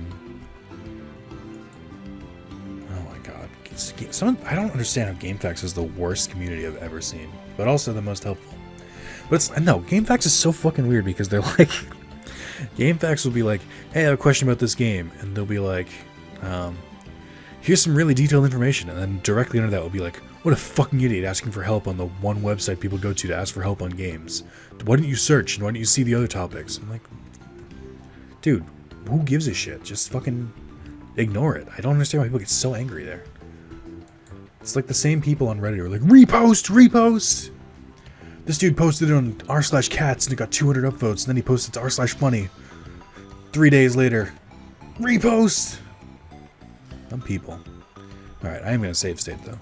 my god. I don't understand how Game Facts is the worst community I've ever seen, but also the most helpful. But no, Game Facts is so fucking weird because they're like... Game Facts will be like, hey, I have a question about this game, and they'll be like, here's some really detailed information, and then directly under that will be like, what a fucking idiot asking for help on the one website people go to ask for help on games. Why didn't you search, and why didn't you see the other topics? I'm like, dude, who gives a shit? Just fucking ignore it. I don't understand why people get so angry there. It's like the same people on Reddit who are like, repost! This dude posted it on r/cats and it got 200 upvotes, and then he posted to r/funny. 3 days later, repost! Some people. Alright, I am going to save state though.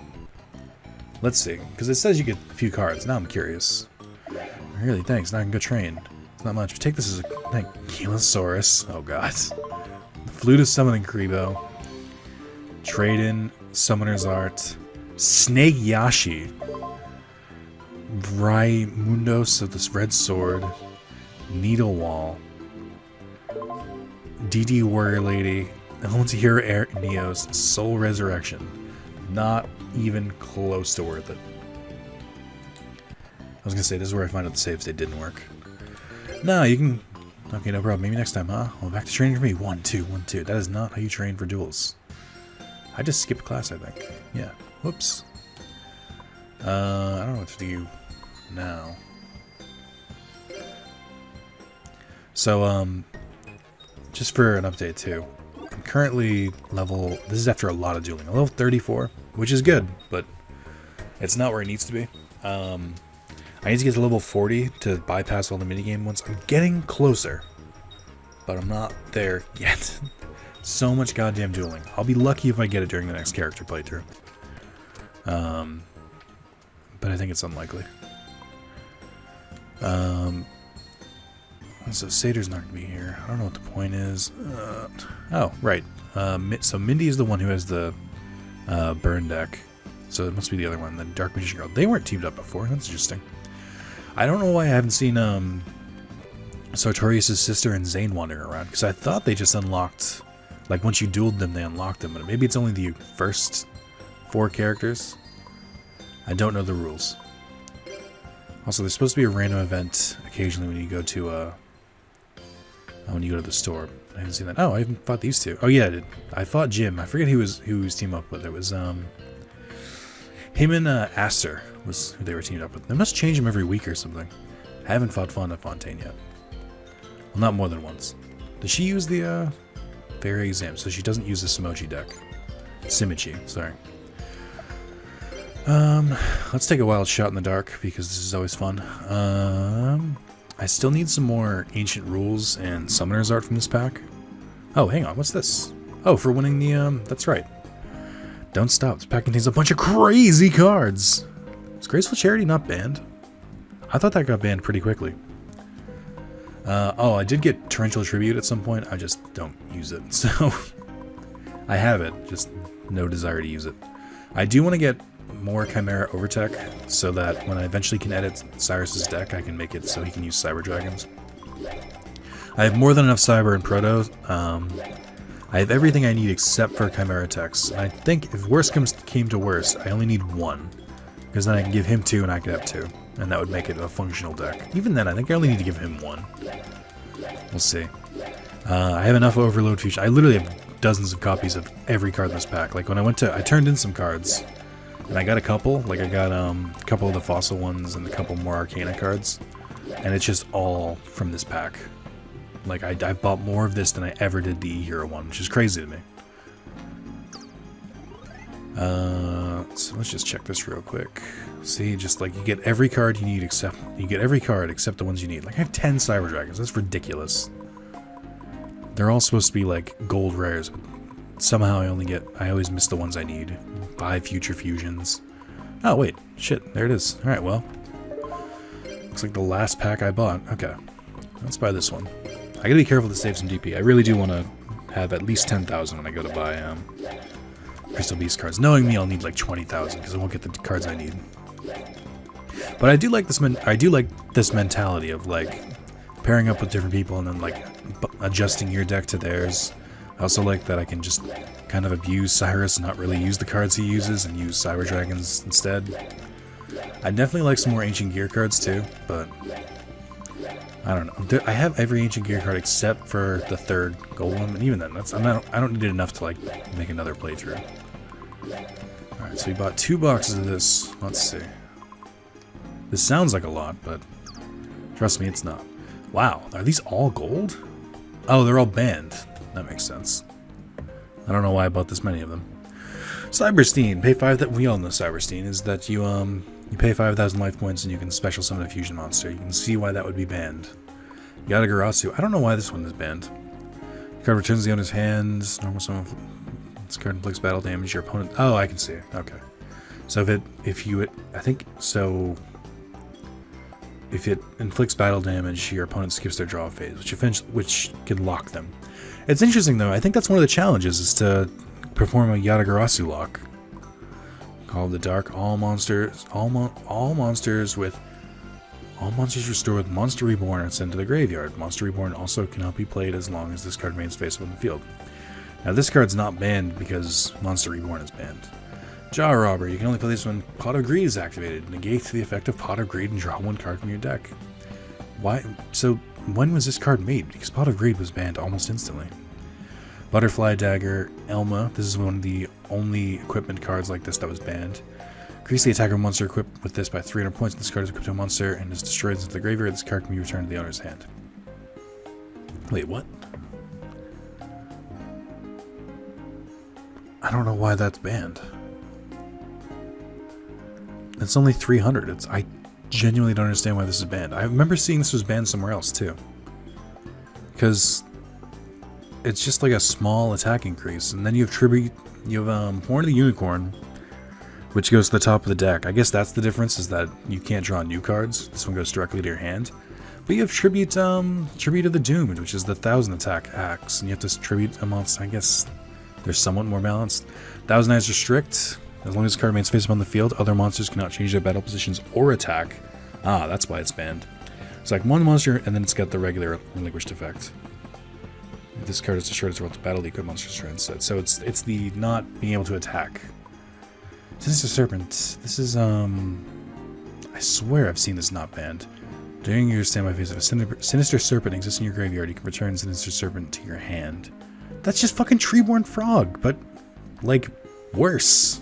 Let's see, because it says you get a few cards. Now I'm curious. Really, thanks. Now I can go train. It's not much. Take this as a... Thank Kilosaurus. Oh god. Flute of Summoning Kribo. Trade-in. Summoner's Art. Snake Yashi. Raimundos of this Red Sword. Needle Wall. DD Warrior Lady. Elements of Hero Air Neos. Soul Resurrection. Not even close to worth it. I was gonna say, this is where I find out the save state didn't work. No, you can... Okay, no problem. Maybe next time, huh? Well, back to training for me. 1, 2, 1, 2. That is not how you train for duels. I just skipped class, I think. Yeah. Whoops. I don't know what to do now. So, just for an update, too. I'm currently level... This is after a lot of dueling. I'm level 34, which is good, but it's not where it needs to be. I need to get to level 40 to bypass all the minigame ones. I'm getting closer, but I'm not there yet. So much goddamn dueling. I'll be lucky if I get it during the next character playthrough. But I think it's unlikely. So Sator's not going to be here. I don't know what the point is. Oh, right. So Mindy is the one who has the burn deck. So it must be the other one, the Dark Magician Girl. They weren't teamed up before. That's interesting. I don't know why I haven't seen Sartorius' sister and Zane wandering around, because I thought they just unlocked, like once you dueled them, they unlocked them, but maybe it's only the first 4 characters. I don't know the rules. Also, there's supposed to be a random event occasionally when you go to the store. I haven't seen that. Oh, I haven't fought these two. Oh yeah, I did. I fought Jim. I forget who he was teamed up with. It was him and Aster was who they were teamed up with. They must change them every week or something. I haven't fought Fonda Fontaine yet. Well, not more than once. Does she use the Fairy Exam? So she doesn't use the Simochi deck. Simichi, sorry. Let's take a wild shot in the dark, because this is always fun. I still need some more Ancient Rules and Summoner's Art from this pack. Oh, hang on, what's this? Oh, for winning the, that's right. Don't Stop. This pack contains a bunch of crazy cards. Is Graceful Charity not banned? I thought that got banned pretty quickly. Oh, I did get Torrential Tribute at some point. I just don't use it, so... I have it, just no desire to use it. I do want to get more Chimera Overtech, so that when I eventually can edit Cyrus's deck, I can make it so he can use Cyber Dragons. I have more than enough Cyber and Proto. I have everything I need except for Chimera Techs. And I think if worst came to worst, I only need 1. Because then I can give him 2 and I could have 2. And that would make it a functional deck. Even then, I think I only need to give him 1. We'll see. I have enough Overload features. I literally have dozens of copies of every card in this pack. Like when I turned in some cards. And I got a couple. Like I got a couple of the Fossil ones and a couple more Arcana cards. And it's just all from this pack. Like, I bought more of this than I ever did the E-Hero one, which is crazy to me. So let's just check this real quick. See, just like, you get every card you need except... You get every card except the ones you need. Like, I have 10 Cyber Dragons. That's ridiculous. They're all supposed to be, like, gold rares, but somehow I always miss the ones I need. Buy Future Fusions. Oh, wait. Shit. There it is. Alright, well. Looks like the last pack I bought. Okay. Let's buy this one. I gotta be careful to save some DP. I really do want to have at least 10,000 when I go to buy Crystal Beast cards. Knowing me, I'll need like 20,000 because I won't get the cards I need. But I do like this mentality of like pairing up with different people and then like adjusting your deck to theirs. I also like that I can just kind of abuse Cyrus and not really use the cards he uses and use Cyber Dragons instead. I definitely like some more Ancient Gear cards too, but I don't know. I have every Ancient Gear card except for the third Golem, and even then, I don't need it enough to like make another playthrough. Alright, so we bought 2 boxes of this. Let's see. This sounds like a lot, but trust me, it's not. Wow, are these all gold? Oh, they're all banned. That makes sense. I don't know why I bought this many of them. Cyberstein, pay 5. That we all know Cyberstein is that you pay 5,000 life points and you can special summon a fusion monster. You can see why that would be banned. Yatagarasu. I don't know why this one is banned. The card returns the owner's hand. Normal summon. This card inflicts battle damage. Your opponent. Oh, I can see it. Okay. So if it inflicts battle damage, your opponent skips their draw phase, which can lock them. It's interesting though. I think that's one of the challenges is to perform a Yatagarasu lock. Called the Dark. All monsters restored with Monster Reborn are sent to the graveyard. Monster Reborn also cannot be played as long as this card remains face up on the field. Now this card's not banned because Monster Reborn is banned. Jaw Robber. You can only play this when Pot of Greed is activated. Negate the effect of Pot of Greed and draw 1 card from your deck. Why? So when was this card made? Because Pot of Greed was banned almost instantly. Butterfly Dagger. Elma. This is one of the only equipment cards like this that was banned. Increase the attacker monster equipped with this by 300 points. This card is equipped to a monster and is destroyed into the graveyard. This card can be returned to the owner's hand. Wait, what? I don't know why that's banned. It's only 300. I genuinely don't understand why this is banned. I remember seeing this was banned somewhere else too. Because it's just like a small attack increase. And then you have Tribute, you have Horn of the Unicorn, which goes to the top of the deck. I guess that's the difference, is that you can't draw new cards. This one goes directly to your hand. But you have Tribute of the Doomed, which is the 1000 attack axe. And you have to tribute a monster. I guess they're somewhat more balanced. 1000 Eyes Restrict. As long as the card remains face up on the field, other monsters cannot change their battle positions or attack. Ah, that's why it's banned. It's like 1 monster, and then it's got the regular relinquished effect. If this card is destroyed, it's rolled to battle the equipped monsters turn instead. So it's the not being able to attack. Sinister Serpent. This is I swear I've seen this not banned. During your standby phase, if a Sinister Serpent exists in your graveyard, you can return Sinister Serpent to your hand. That's just fucking Treeborn Frog, but like worse.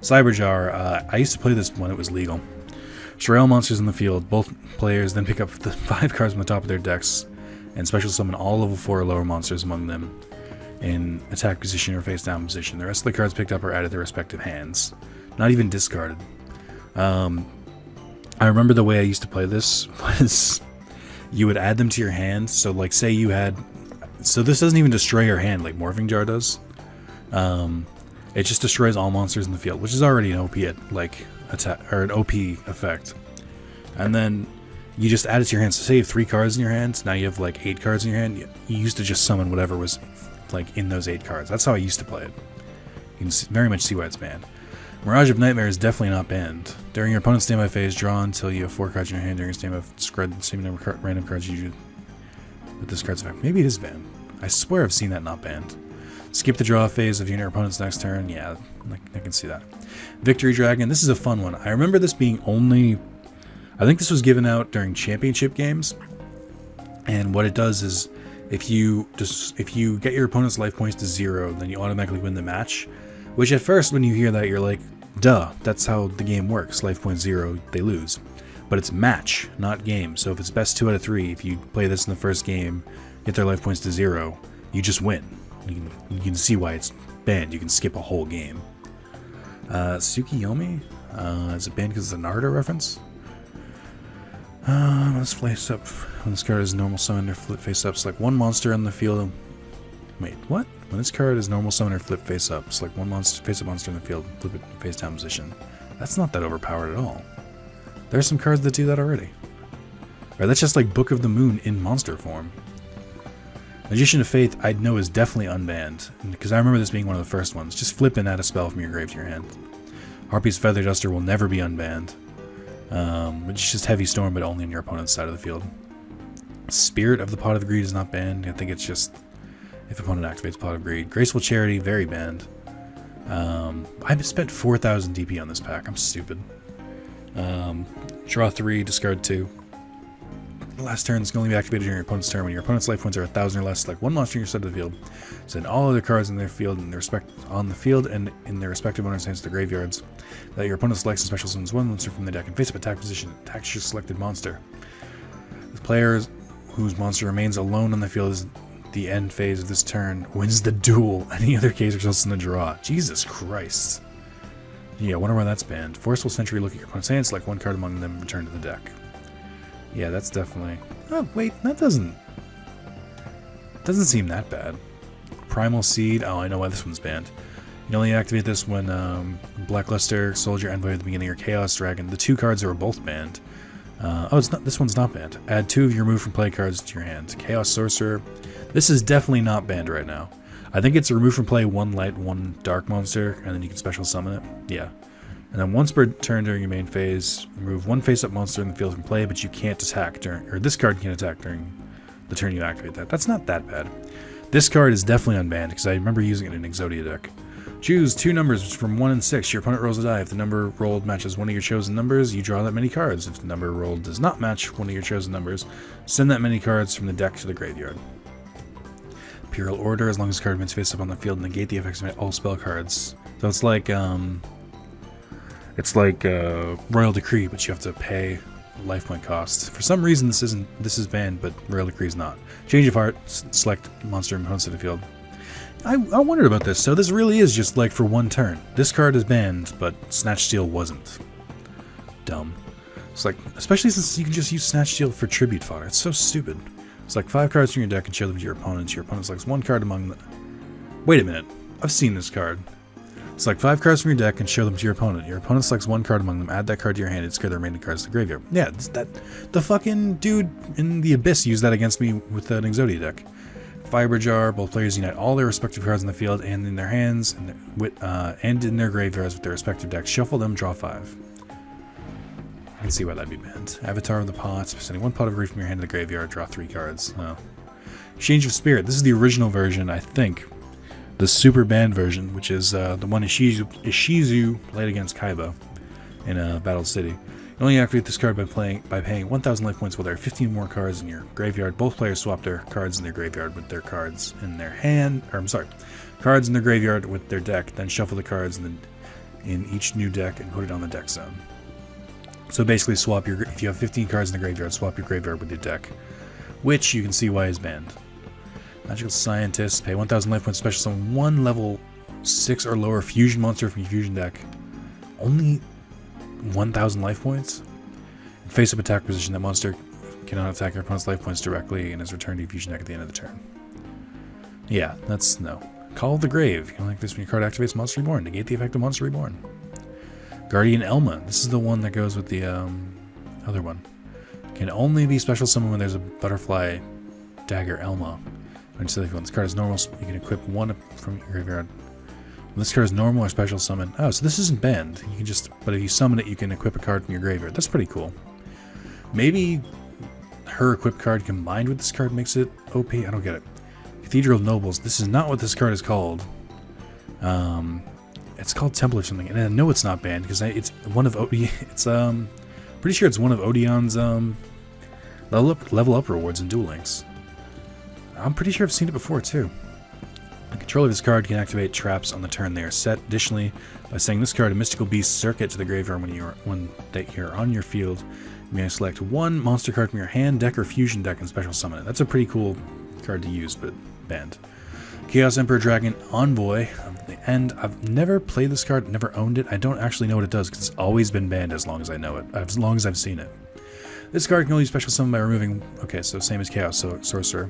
Cyberjar. I used to play this when it was legal. Shrael monsters in the field. Both players then pick up the 5 cards from the top of their decks and special summon all level 4 or lower monsters among them in attack position or face down position. The rest of the cards picked up are added to their respective hands. Not even discarded. I remember the way I used to play this was you would add them to your hand. So like say you had... So this doesn't even destroy your hand like Morphing Jar does. It just destroys all monsters in the field, which is already an OP attack or an OP effect. And then you just add it to your hand. So say you have 3 cards in your hand, now you have like 8 cards in your hand. You used to just summon whatever was like in those 8 cards. That's how I used to play it. You can very much see why it's banned. Mirage of Nightmare is definitely not banned. During your opponent's standby phase, draw until you have 4 cards in your hand. During your standby, discard the same number of random cards you do with this card's effect. Maybe it is banned. I swear I've seen that not banned. Skip the draw phase of your opponent's next turn. Yeah, I can see that. Victory Dragon. This is a fun one. I remember this being only... I think this was given out during championship games. And what it does is if you get your opponent's life points to 0, then you automatically win the match. Which at first when you hear that, you're like, duh, that's how the game works. Life point 0, they lose. But it's match, not game. So if it's best 2 out of 3, if you play this in the first game, get their life points to 0, you just win. You can see why it's banned. You can skip a whole game. Tsukiyomi? Is it banned because it's a Naruto reference? Let's face up. When this card is normal summon or flip face up, select 1 monster on the field. Wait, what? When this card is normal summon or flip face up, select 1 monster, face up monster in the field, flip it face down position. That's not that overpowered at all. There's some cards that do that already. Right, that's just like Book of the Moon in monster form. Magician of Faith, I'd know is definitely unbanned, because I remember this being one of the first ones. Just flip and add a spell from your grave to your hand. Harpy's Feather Duster will never be unbanned. which is just Heavy Storm, but only on your opponent's side of the field. Spirit of the Pot of Greed is not banned. I think it's just if opponent activates Pot of Greed. Graceful Charity, very banned. I've spent 4,000 DP on this pack. I'm stupid. Draw 3, discard 2. Last turn can only be activated during your opponent's turn. When your opponent's life points are 1,000 or less, select one monster on your side of the field. Send all other cards in their field and in their respective owner's hands to the graveyards. That your opponent selects and special summons one monster from the deck in face-up attack position. Attacks your selected monster. The player whose monster remains alone on the field is the end phase of this turn wins the duel. Any other case results in a draw. Jesus Christ. Yeah, I wonder why that's banned. Forceful Sentry, look at your opponent's hand, select one card among them, and return to the deck. Yeah, that's definitely... Oh, wait, that doesn't seem that bad. Primal Seed, oh, I know why this one's banned. You can only activate this when Blackluster, Soldier, Envoy at the beginning, or Chaos Dragon. The two cards are both banned. This one's not banned. Add 2 of your remove from play cards to your hand. Chaos Sorcerer. This is definitely not banned right now. I think it's a remove from play 1 light, 1 dark monster, and then you can special summon it. Yeah. And then once per turn during your main phase, remove 1 face-up monster in the field from play, but you can't attack or this card can't attack during the turn you activate that. That's not that bad. This card is definitely unbanned, because I remember using it in Exodia deck. Choose 2 numbers from 1 and 6. Your opponent rolls a die. If the number rolled matches one of your chosen numbers, you draw that many cards. If the number rolled does not match one of your chosen numbers, send that many cards from the deck to the graveyard. Imperial Order, as long as the card remains face up on the field, negate the effects of all spell cards. So it's like Royal Decree, but you have to pay life point cost. For some reason this is banned, but Royal Decree is not. Change of heart, select monster and opponents to the field. I wondered about this. So this really is just like for 1 turn. This card is banned, but Snatch Steal wasn't. Dumb. It's like, especially since you can just use Snatch Steal for tribute fodder. It's so stupid. It's like 5 cards from your deck and show them to your opponents. Your opponent selects 1 card among them. Wait a minute. I've seen this card. Select 5 cards from your deck and show them to your opponent. Your opponent selects 1 card among them. Add that card to your hand and discard the remaining cards to the graveyard. Yeah, the fucking dude in the Abyss used that against me with an Exodia deck. Fiber Jar. Both players unite all their respective cards in the field and in their hands and in their graveyards with their respective decks. Shuffle them. Draw 5. I can see why that'd be banned. Avatar of the Pot. Sending 1 pot of greed from your hand to the graveyard. Draw 3 cards. Oh. Exchange of Spirit. This is the original version, I think. The super banned version, which is the one Ishizu played against Kaiba in Battle City. You only activate this card by paying 1,000 life points while there are 15 more cards in your graveyard. Both players swap their cards in their graveyard with their cards in their hand. Or I'm sorry, cards in their graveyard with their deck. Then shuffle the cards in each new deck and put it on the deck zone. So basically, if you have 15 cards in the graveyard, swap your graveyard with your deck, which you can see why is banned. Magical Scientist, pay 1,000 life points, special summon 1 level 6 or lower fusion monster from your fusion deck. Only 1,000 life points? In face-up attack position, that monster cannot attack your opponent's life points directly and is returned to your fusion deck at the end of the turn. Yeah, that's no. Call of the Grave. You can like this when your card activates Monster Reborn. Negate the effect of Monster Reborn. Guardian Elma. This is the one that goes with the other one. Can only be special summoned when there's a Butterfly Dagger Elma. When this card is normal, you can equip 1 from your graveyard. When this card is normal or special summon. Oh, so this isn't banned. You can but if you summon it, you can equip a card from your graveyard. That's pretty cool. Maybe her equipped card combined with this card makes it OP. I don't get it. Cathedral of Nobles. This is not what this card is called. It's called Temple or something, and I know it's not banned because it's one of it's pretty sure it's one of Odeon's level up rewards in Duel Links. I'm pretty sure I've seen it before too. The controller of this card can activate traps on the turn they are set. Additionally, by saying this card, a mystical beast circuit to the graveyard when you're on your field, you may select 1 monster card from your hand, deck, or fusion deck and special summon it. That's a pretty cool card to use, but banned. Chaos Emperor Dragon Envoy. At the end, I've never played this card, never owned it. I don't actually know what it does because it's always been banned as long as I know it, as long as I've seen it. This card can only special summon by removing. Okay, so same as Chaos Sorcerer.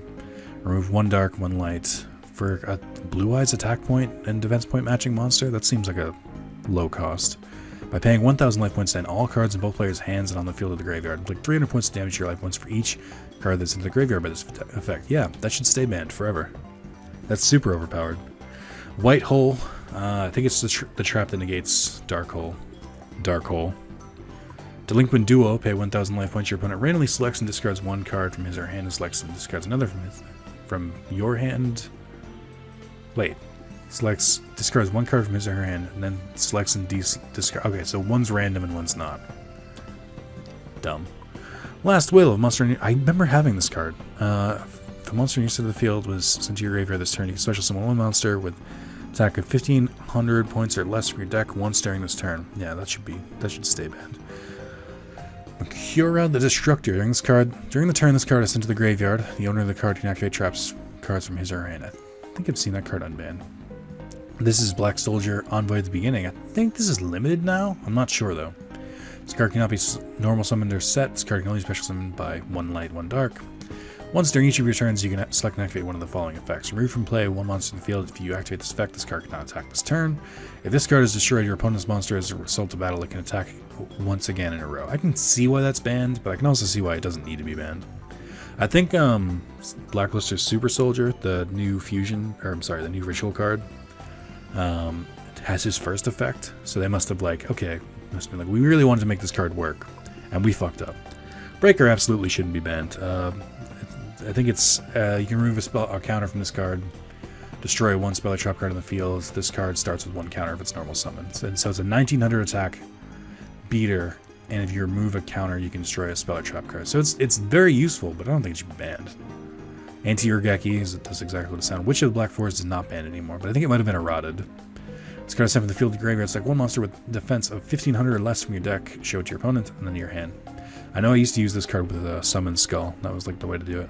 Remove 1 dark, 1 light. For a Blue Eyes attack point and defense point matching monster, that seems like a low cost. By paying 1,000 life points, send all cards in both players' hands and on the field of the graveyard. Inflict 300 points of damage to your life points for each card that's in the graveyard by this effect. Yeah, that should stay banned forever. That's super overpowered. White Hole. I think it's the trap that negates Dark Hole. Dark Hole. Delinquent Duo, pay 1,000 life points. Your opponent randomly selects and discards one card from his or her hand and selects and discards another from your hand. Wait. Discards one card from his or her hand and then selects and discards. Okay, so one's random and one's not. Dumb. Last Will of Monster. I remember having this card. If a monster in your side of the field was sent to your graveyard this turn, you can special summon one monster with attack of 1,500 points or less from your deck once during this turn. Yeah, that should stay banned. Cura the Destructor. During the turn this card is sent to the graveyard, the owner of the card can activate traps cards from his or her hand. I think I've seen that card unbanned. This is Black Soldier Envoy at the beginning. I think this is limited now. I'm not sure though. This card cannot be normal summoned or set. This card can only be special summoned by 1 light, 1 dark. Once during each of your turns, you can select and activate one of the following effects. Remove from play one monster in the field. If you activate this effect, this card cannot attack this turn. If this card is destroyed, your opponent's monster as a result of battle, it can attack once again in a row. I can see why that's banned, but I can also see why it doesn't need to be banned. I think Blackluster's Super Soldier, the new fusion, or I'm sorry, the new ritual card, has his first effect. So they must have we really wanted to make this card work, and we fucked up. Breaker absolutely shouldn't be banned. I think it's you can remove a counter from this card, destroy one spell or trap card in the field. This card starts with 1 counter if it's normal summon. And so it's a 1900 attack beater, and if you remove a counter, you can destroy a spell or trap card. So it's very useful, but I don't think it should be banned. Anti-Urgeki does exactly what it sounds. Witch of the Black Forest is not banned anymore, but I think it might have been eroded. This card is sent from the field to the graveyard. It's like one monster with defense of 1,500 or less from your deck. Show it to your opponent, and then to your hand. I know I used to use this card with a Summon Skull. That was like the way to do it.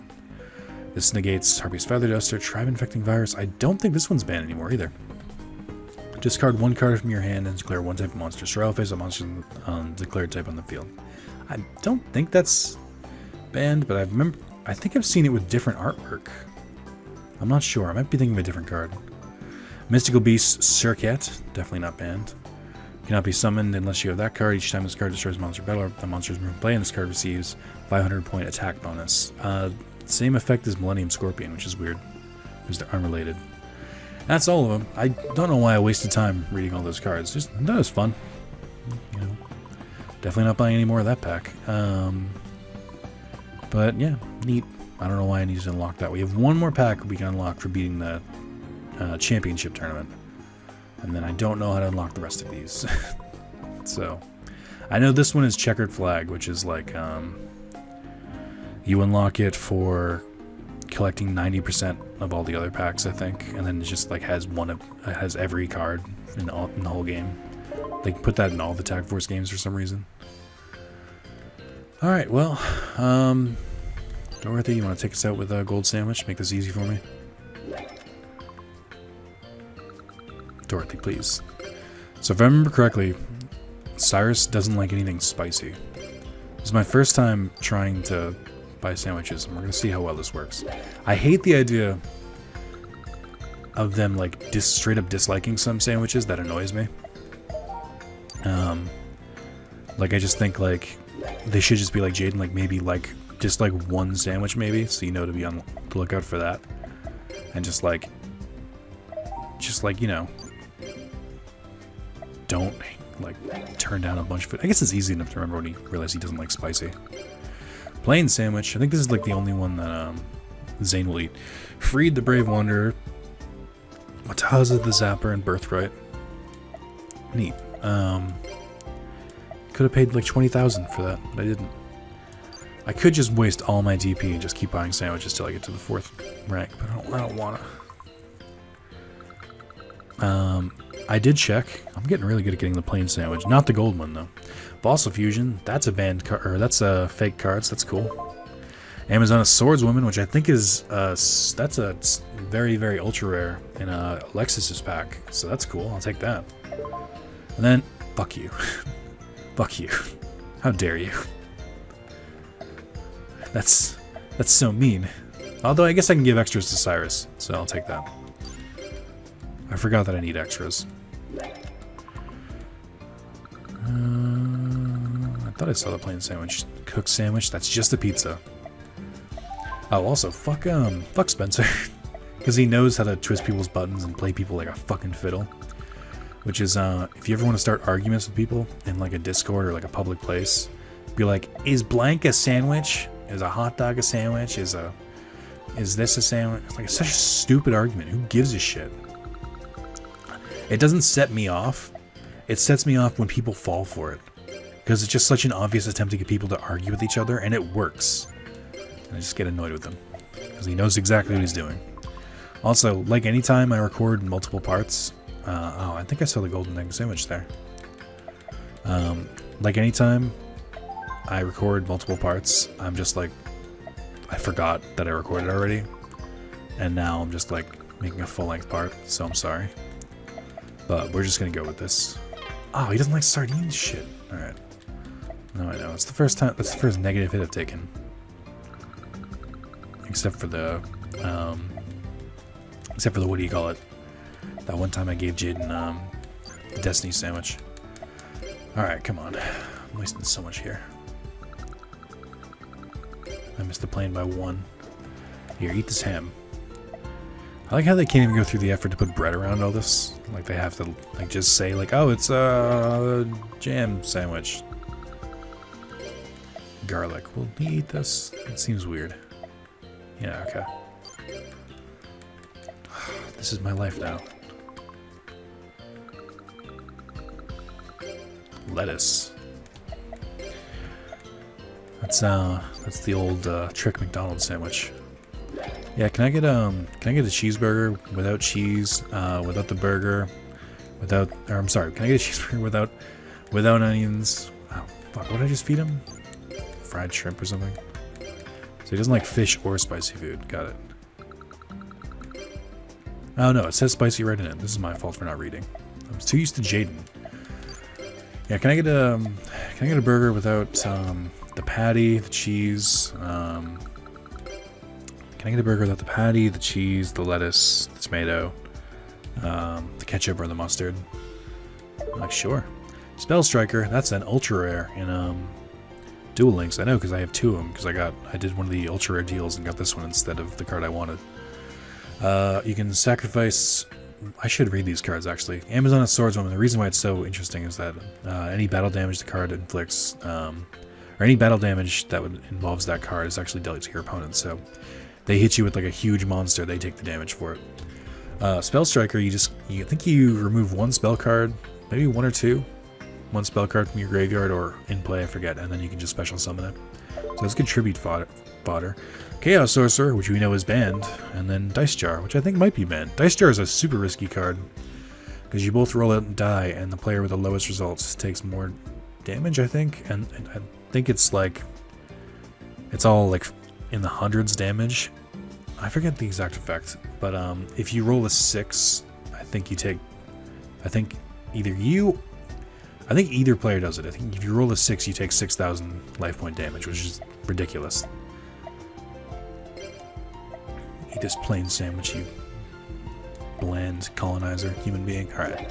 This negates Harpy's Feather Duster, Tribe Infecting Virus. I don't think this one's banned anymore either. Discard 1 card from your hand and declare 1 type of monster. Sorrel face a monster declared type on the field. I don't think that's banned, but I think I've seen it with different artwork. I'm not sure. I might be thinking of a different card. Mystical Beast Circuit, definitely not banned. Cannot be summoned unless you have that card. Each time this card destroys a monster battle, the monster is removed from play, and this card receives 500 point attack bonus. Same effect as Millennium Scorpion, which is weird, because they're unrelated. That's all of them. I don't know why I wasted time reading all those cards. Just that was fun. You know, definitely not buying any more of that pack. But yeah, neat. I don't know why I need to unlock that. We have one more pack we can unlock for beating the championship tournament, and then I don't know how to unlock the rest of these. So I know this one is Checkered Flag, which is like you unlock it for collecting 90% of all the other packs, I think, and then it just like has every card in the whole game. They put that in all the Tag Force games for some reason. All right, well, Dorothy, you want to take us out with a gold sandwich? Make this easy for me. Dorothy, please. So if I remember correctly, Cyrus doesn't like anything spicy. This is my first time trying to buy sandwiches, and we're gonna see how well this works. I hate the idea of them like straight up disliking some sandwiches. That annoys me. Like I just think like they should just be like Jaden, like maybe like just like one sandwich maybe, so you know to be on the lookout for that, and just like you know, don't like turn down a bunch of food. I guess it's easy enough to remember when you realize he doesn't like spicy. Plain sandwich. I think this is like the only one that Zane will eat. Freed the Brave Wanderer. Mataza the Zapper and Birthright. Neat. Could have paid like 20,000 for that, but I didn't. I could just waste all my DP and just keep buying sandwiches till I get to the 4th rank, but I don't want to. I did check. I'm getting really good at getting the plain sandwich, not the gold one though. Fossil Fusion, that's a banned card, or that's a fake cards. That's cool. Amazon Swordswoman, which I think is that's a very, very ultra rare in Alexis's pack, so that's cool. I'll take that. And then fuck you, fuck you. How dare you? That's so mean. Although I guess I can give extras to Cyrus, so I'll take that. I forgot that I need extras. I thought I saw the plain sandwich. Cooked sandwich, that's just a pizza. Oh, also, fuck Spencer. Because he knows how to twist people's buttons and play people like a fucking fiddle. Which is, if you ever want to start arguments with people in like a Discord or like a public place, Be like, is blank a sandwich? Is a hot dog a sandwich? Is this a sandwich? It's like such a stupid argument. Who gives a shit? It doesn't set me off. It sets me off when people fall for it. Because it's just such an obvious attempt to get people to argue with each other, and it works. And I just get annoyed with him. Because he knows exactly what he's doing. Also, like anytime I record multiple parts... oh, I think I saw the golden egg sandwich there. Like anytime I record multiple parts, I'm just like... I forgot that I recorded already. And now I'm just like making a full-length part, so I'm sorry. But we're just gonna go with this. Oh, he doesn't like sardines? Shit. Alright. No, I know. It's the first time... That's the first negative hit I've taken. Except for the... what do you call it? That one time I gave Jaden, the Destiny sandwich. Alright, come on. I'm wasting so much here. I missed the plane by 1. Here, eat this ham. I like how they can't even go through the effort to put bread around all this. Like, they have to, like, just say, like, oh, it's a jam sandwich. Garlic. Will he eat this? It seems weird. Yeah, okay. This is my life now. Lettuce. That's the old trick McDonald's sandwich. Yeah, can I get a cheeseburger without cheese, without the burger, can I get a cheeseburger without onions? Oh, fuck, what did I just feed him? Fried shrimp or something? So he doesn't like fish or spicy food. Got it. Oh no, it says spicy right in it. This is my fault for not reading. I was too used to Jaden. Yeah, can I get a burger without the patty, the cheese? Can I get a burger without the patty, the cheese, the lettuce, the tomato, the ketchup or the mustard? I'm like, sure. Spell Striker, that's an ultra rare in Duel Links. I know because I have 2 of them because I did one of the ultra rare deals and got this one instead of the card I wanted. You can sacrifice... I should read these cards, actually. Amazon Swordswoman, the reason why it's so interesting is that any battle damage the card inflicts, or any battle damage that involves that card is actually dealt to your opponent, so they hit you with like a huge monster, they take the damage for it. Spell Striker, you think you remove 1 spell card, maybe 1 or 2, 1 spell card from your graveyard or in play, I forget, and then you can just special summon it. So that's good tribute fodder. Chaos Sorcerer, which we know is banned, and then Dice Jar, which I think might be banned. Dice Jar is a super risky card, because you both roll out and die, and the player with the lowest results takes more damage, I think, and I think it's like, it's all like in the hundreds damage. I forget the exact effect, but if you roll a 6, I think either player does it. I think if you roll a 6, you take 6,000 life point damage, which is ridiculous. Eat this plain sandwich, you bland colonizer human being. Alright.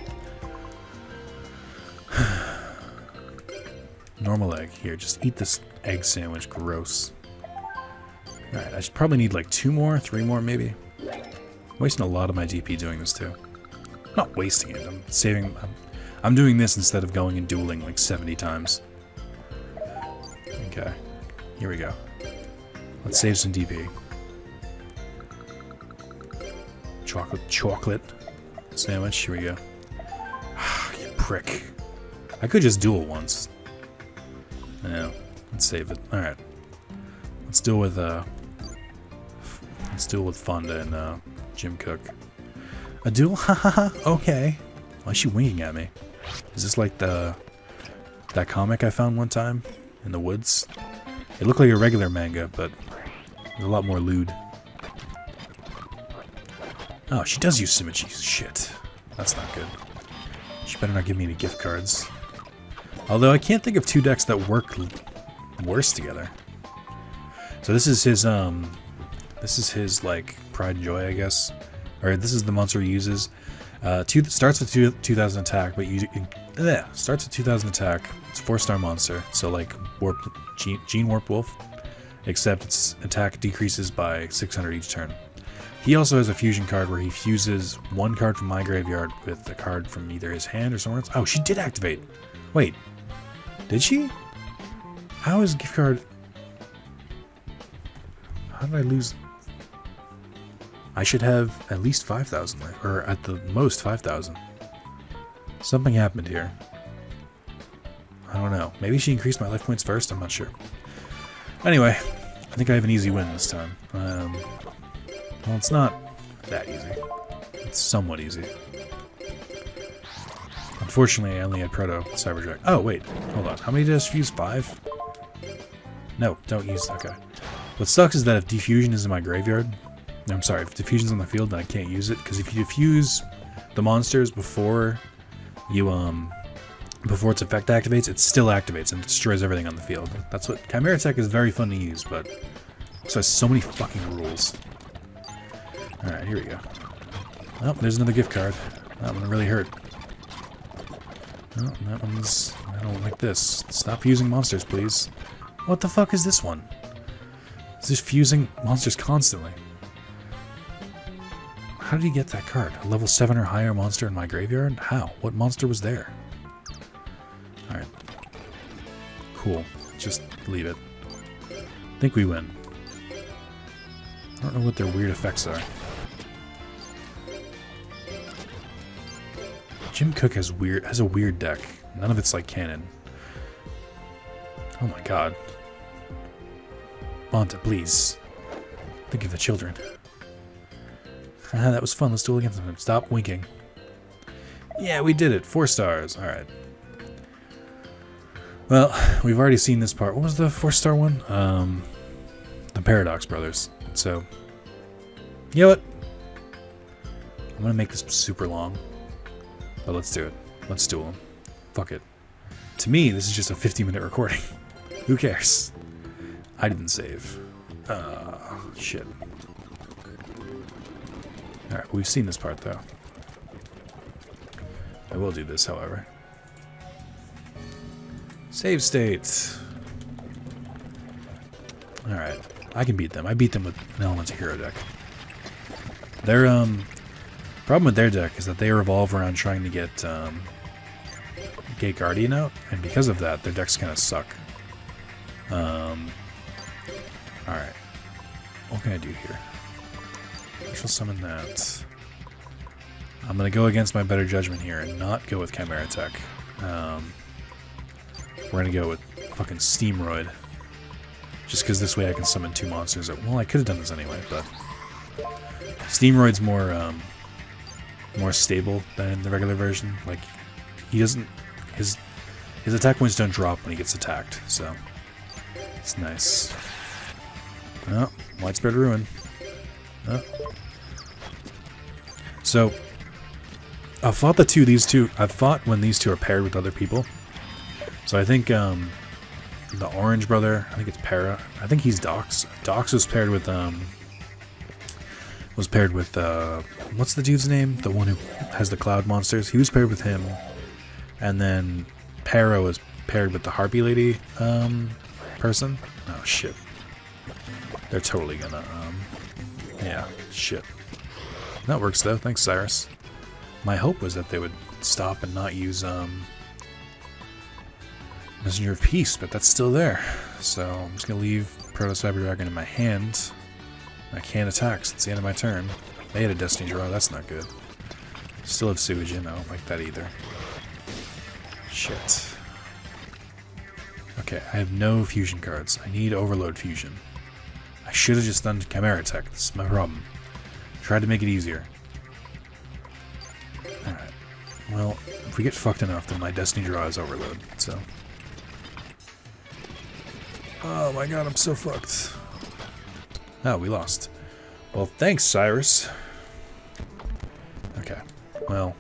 Normal egg. Here, just eat this egg sandwich. Gross. Alright, I should probably need like 2 more, 3 more maybe. I'm wasting a lot of my DP doing this too. I'm not wasting it, I'm saving... I'm doing this instead of going and dueling like 70 times. Okay, here we go. Let's save some DP. Chocolate sandwich, here we go. You prick. I could just duel once. I know. Let's save it. Alright. Let's deal with Fonda and Jim Cook. A duel? Hahaha, okay. Why is she winking at me? Is this like that comic I found one time in the woods? It looked like a regular manga, but there's a lot more lewd. Oh, she does use symmetry. Shit. That's not good. She better not give me any gift cards. Although I can't think of 2 decks that work worse together. So this is his like pride and joy, I guess. Or this is the monster he uses. Starts with 2,000 attack, but starts with 2,000 attack. It's a 4-star monster, so like Gene Warp Wolf, except its attack decreases by 600 each turn. He also has a fusion card where he fuses 1 card from my graveyard with a card from either his hand or somewhere else. Oh, she did activate. Wait, did she? How is gift card... How did I lose... I should have at least 5,000 life, or at the most 5,000. Something happened here. I don't know. Maybe she increased my life points first? I'm not sure. Anyway, I think I have an easy win this time. Well, it's not that easy. It's somewhat easy. Unfortunately, I only had Proto Cyberjack. Oh, wait. Hold on. How many did I just use? 5? No, don't use... Okay. What sucks is that if Defusion is in my graveyard... No, I'm sorry. If Defusion's on the field, then I can't use it. Because if you defuse the monsters before you, before its effect activates, it still activates and destroys everything on the field. That's what... Chimera Tech is very fun to use, but... It has so many fucking rules. Alright, here we go. Oh, there's another gift card. That one really hurt. Oh, that one's... I don't like this. Stop fusing monsters, please. What the fuck is this one? It's just fusing monsters constantly. How did he get that card? A level 7 or higher monster in my graveyard? How? What monster was there? Alright. Cool. Just leave it. I think we win. I don't know what their weird effects are. Jim Cook has a weird deck. None of it's like canon. Oh my god. Bonta, please. Think of the children. That was fun. Let's do it against them. Stop winking. Yeah, we did it. 4 stars. Alright. Well, we've already seen this part. What was the 4-star one? The Paradox Brothers. So, you know what? I'm gonna make this super long. But let's do it. Let's duel them. Fuck it. To me, this is just a 50-minute recording. Who cares? I didn't save. Shit. Alright, we've seen this part, though. I will do this, however. Save states. Alright. I can beat them. I beat them with an Elemental Hero deck. Their, problem with their deck is that they revolve around trying to get, Gate Guardian out, and because of that, their decks kind of suck. Alright. What can I do here? I shall summon that. I'm gonna go against my better judgment here and not go with Chimera Tech. We're gonna go with fucking Steamroid. Just because this way I can summon 2 monsters. Well, I could have done this anyway, but... Steamroid's more, more stable than the regular version. Like, he doesn't... His attack points don't drop when he gets attacked, so... It's nice. Oh, Widespread Ruin. Oh. So, I've fought these two. I've fought when these two are paired with other people. So I think the orange brother, I think it's Para. I think he's Dox. Dox was paired with what's the dude's name? The one who has the cloud monsters. He was paired with him, and then Para was paired with the Harpy Lady person. Oh shit. They're totally gonna yeah, shit. That works though. Thanks, Cyrus. My hope was that they would stop and not use Messenger of Peace, but that's still there. So I'm just gonna leave Proto Cyber Dragon in my hand. I can't attack, so it's the end of my turn. They had a Destiny draw, that's not good. Still have Suijin, I don't like that either. Shit. Okay, I have no fusion cards. I need Overload Fusion. I should have just done Chimera Tech, that's my problem. Tried to make it easier. Alright. Well, if we get fucked enough, then my Destiny draw is Overload, so... Oh my god, I'm so fucked. Oh, we lost. Well, thanks, Cyrus. Okay. Well,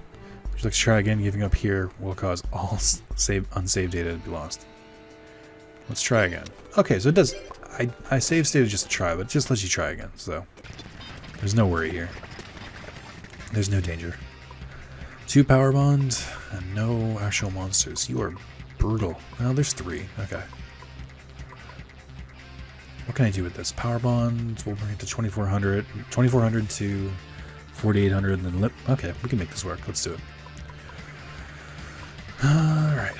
would you like to try again? Giving up here will cause all unsaved data to be lost. Let's try again. Okay, so it does... I save state just to try, but it just lets you try again, so... There's no worry here. There's no danger. 2 power bond, and no actual monsters. You are brutal. Well, there's 3. Okay. What can I do with this? Power bond, we'll bring it to 2400. 2400 to 4800, and then lip. Okay, we can make this work. Let's do it. Alright.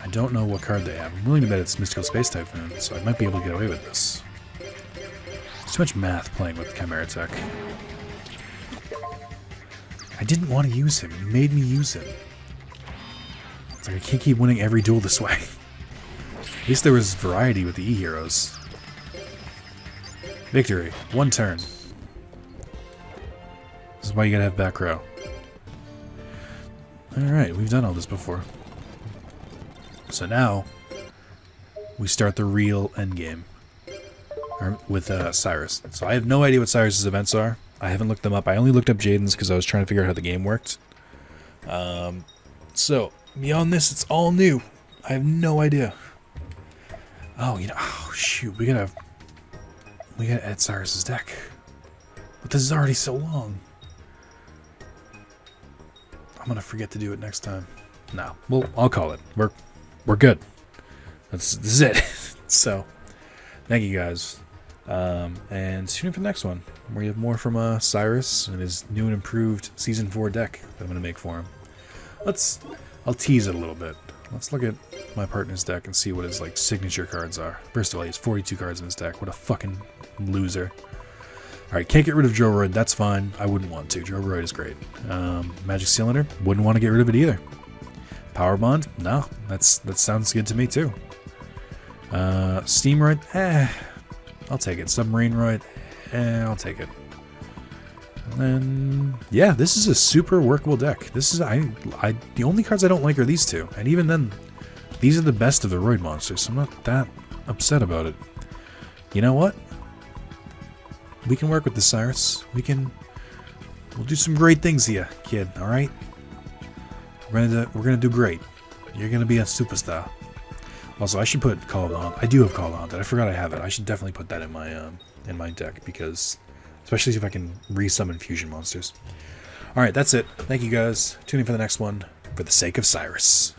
I I don't know what card they have. I'm willing to bet it's Mystical Space Typhoon, so I might be able to get away with this. There's too much math playing with Chimera Tech. I didn't want to use him. You made me use him. It's like I can't keep winning every duel this way. At least there was variety with the E-Heroes. Victory. 1 turn. This is why you gotta have back row. Alright, we've done all this before. So now, we start the real endgame. With Cyrus. So I have no idea what Cyrus's events are. I haven't looked them up. I only looked up Jaden's because I was trying to figure out how the game worked. So, beyond this, it's all new. I have no idea. Oh, you know, oh shoot, we gotta add Cyrus's deck. But this is already so long. I'm gonna forget to do it next time. No, well, I'll call it. We're good. This is it. So, thank you guys. And tune in for the next one, where you have more from Cyrus and his new and improved Season 4 deck that I'm going to make for him. I'll tease it a little bit. Let's look at my partner's deck and see what his like signature cards are. First of all, he has 42 cards in his deck. What a fucking loser. Alright, can't get rid of Joroid, that's fine. I wouldn't want to. Joroid is great. Magic Cylinder, wouldn't want to get rid of it either. Power Bond, no, that sounds good to me too. Steamroid, I'll take it. Submarine Roid, I'll take it. And then, yeah, this is a super workable deck. This is, the only cards I don't like are these two. And even then, these are the best of the Roid monsters, so I'm not that upset about it. You know what? We can work with this, Cyrus. We'll do some great things here, kid, alright? We're gonna do great. You're gonna be a superstar. Also, I should put Call of the Haunted. I do have Call of the Haunted. I forgot I have it. I should definitely put that in my deck, because especially if I can re-summon fusion monsters. Alright, that's it. Thank you guys. Tune in for the next one, for the sake of Cyrus.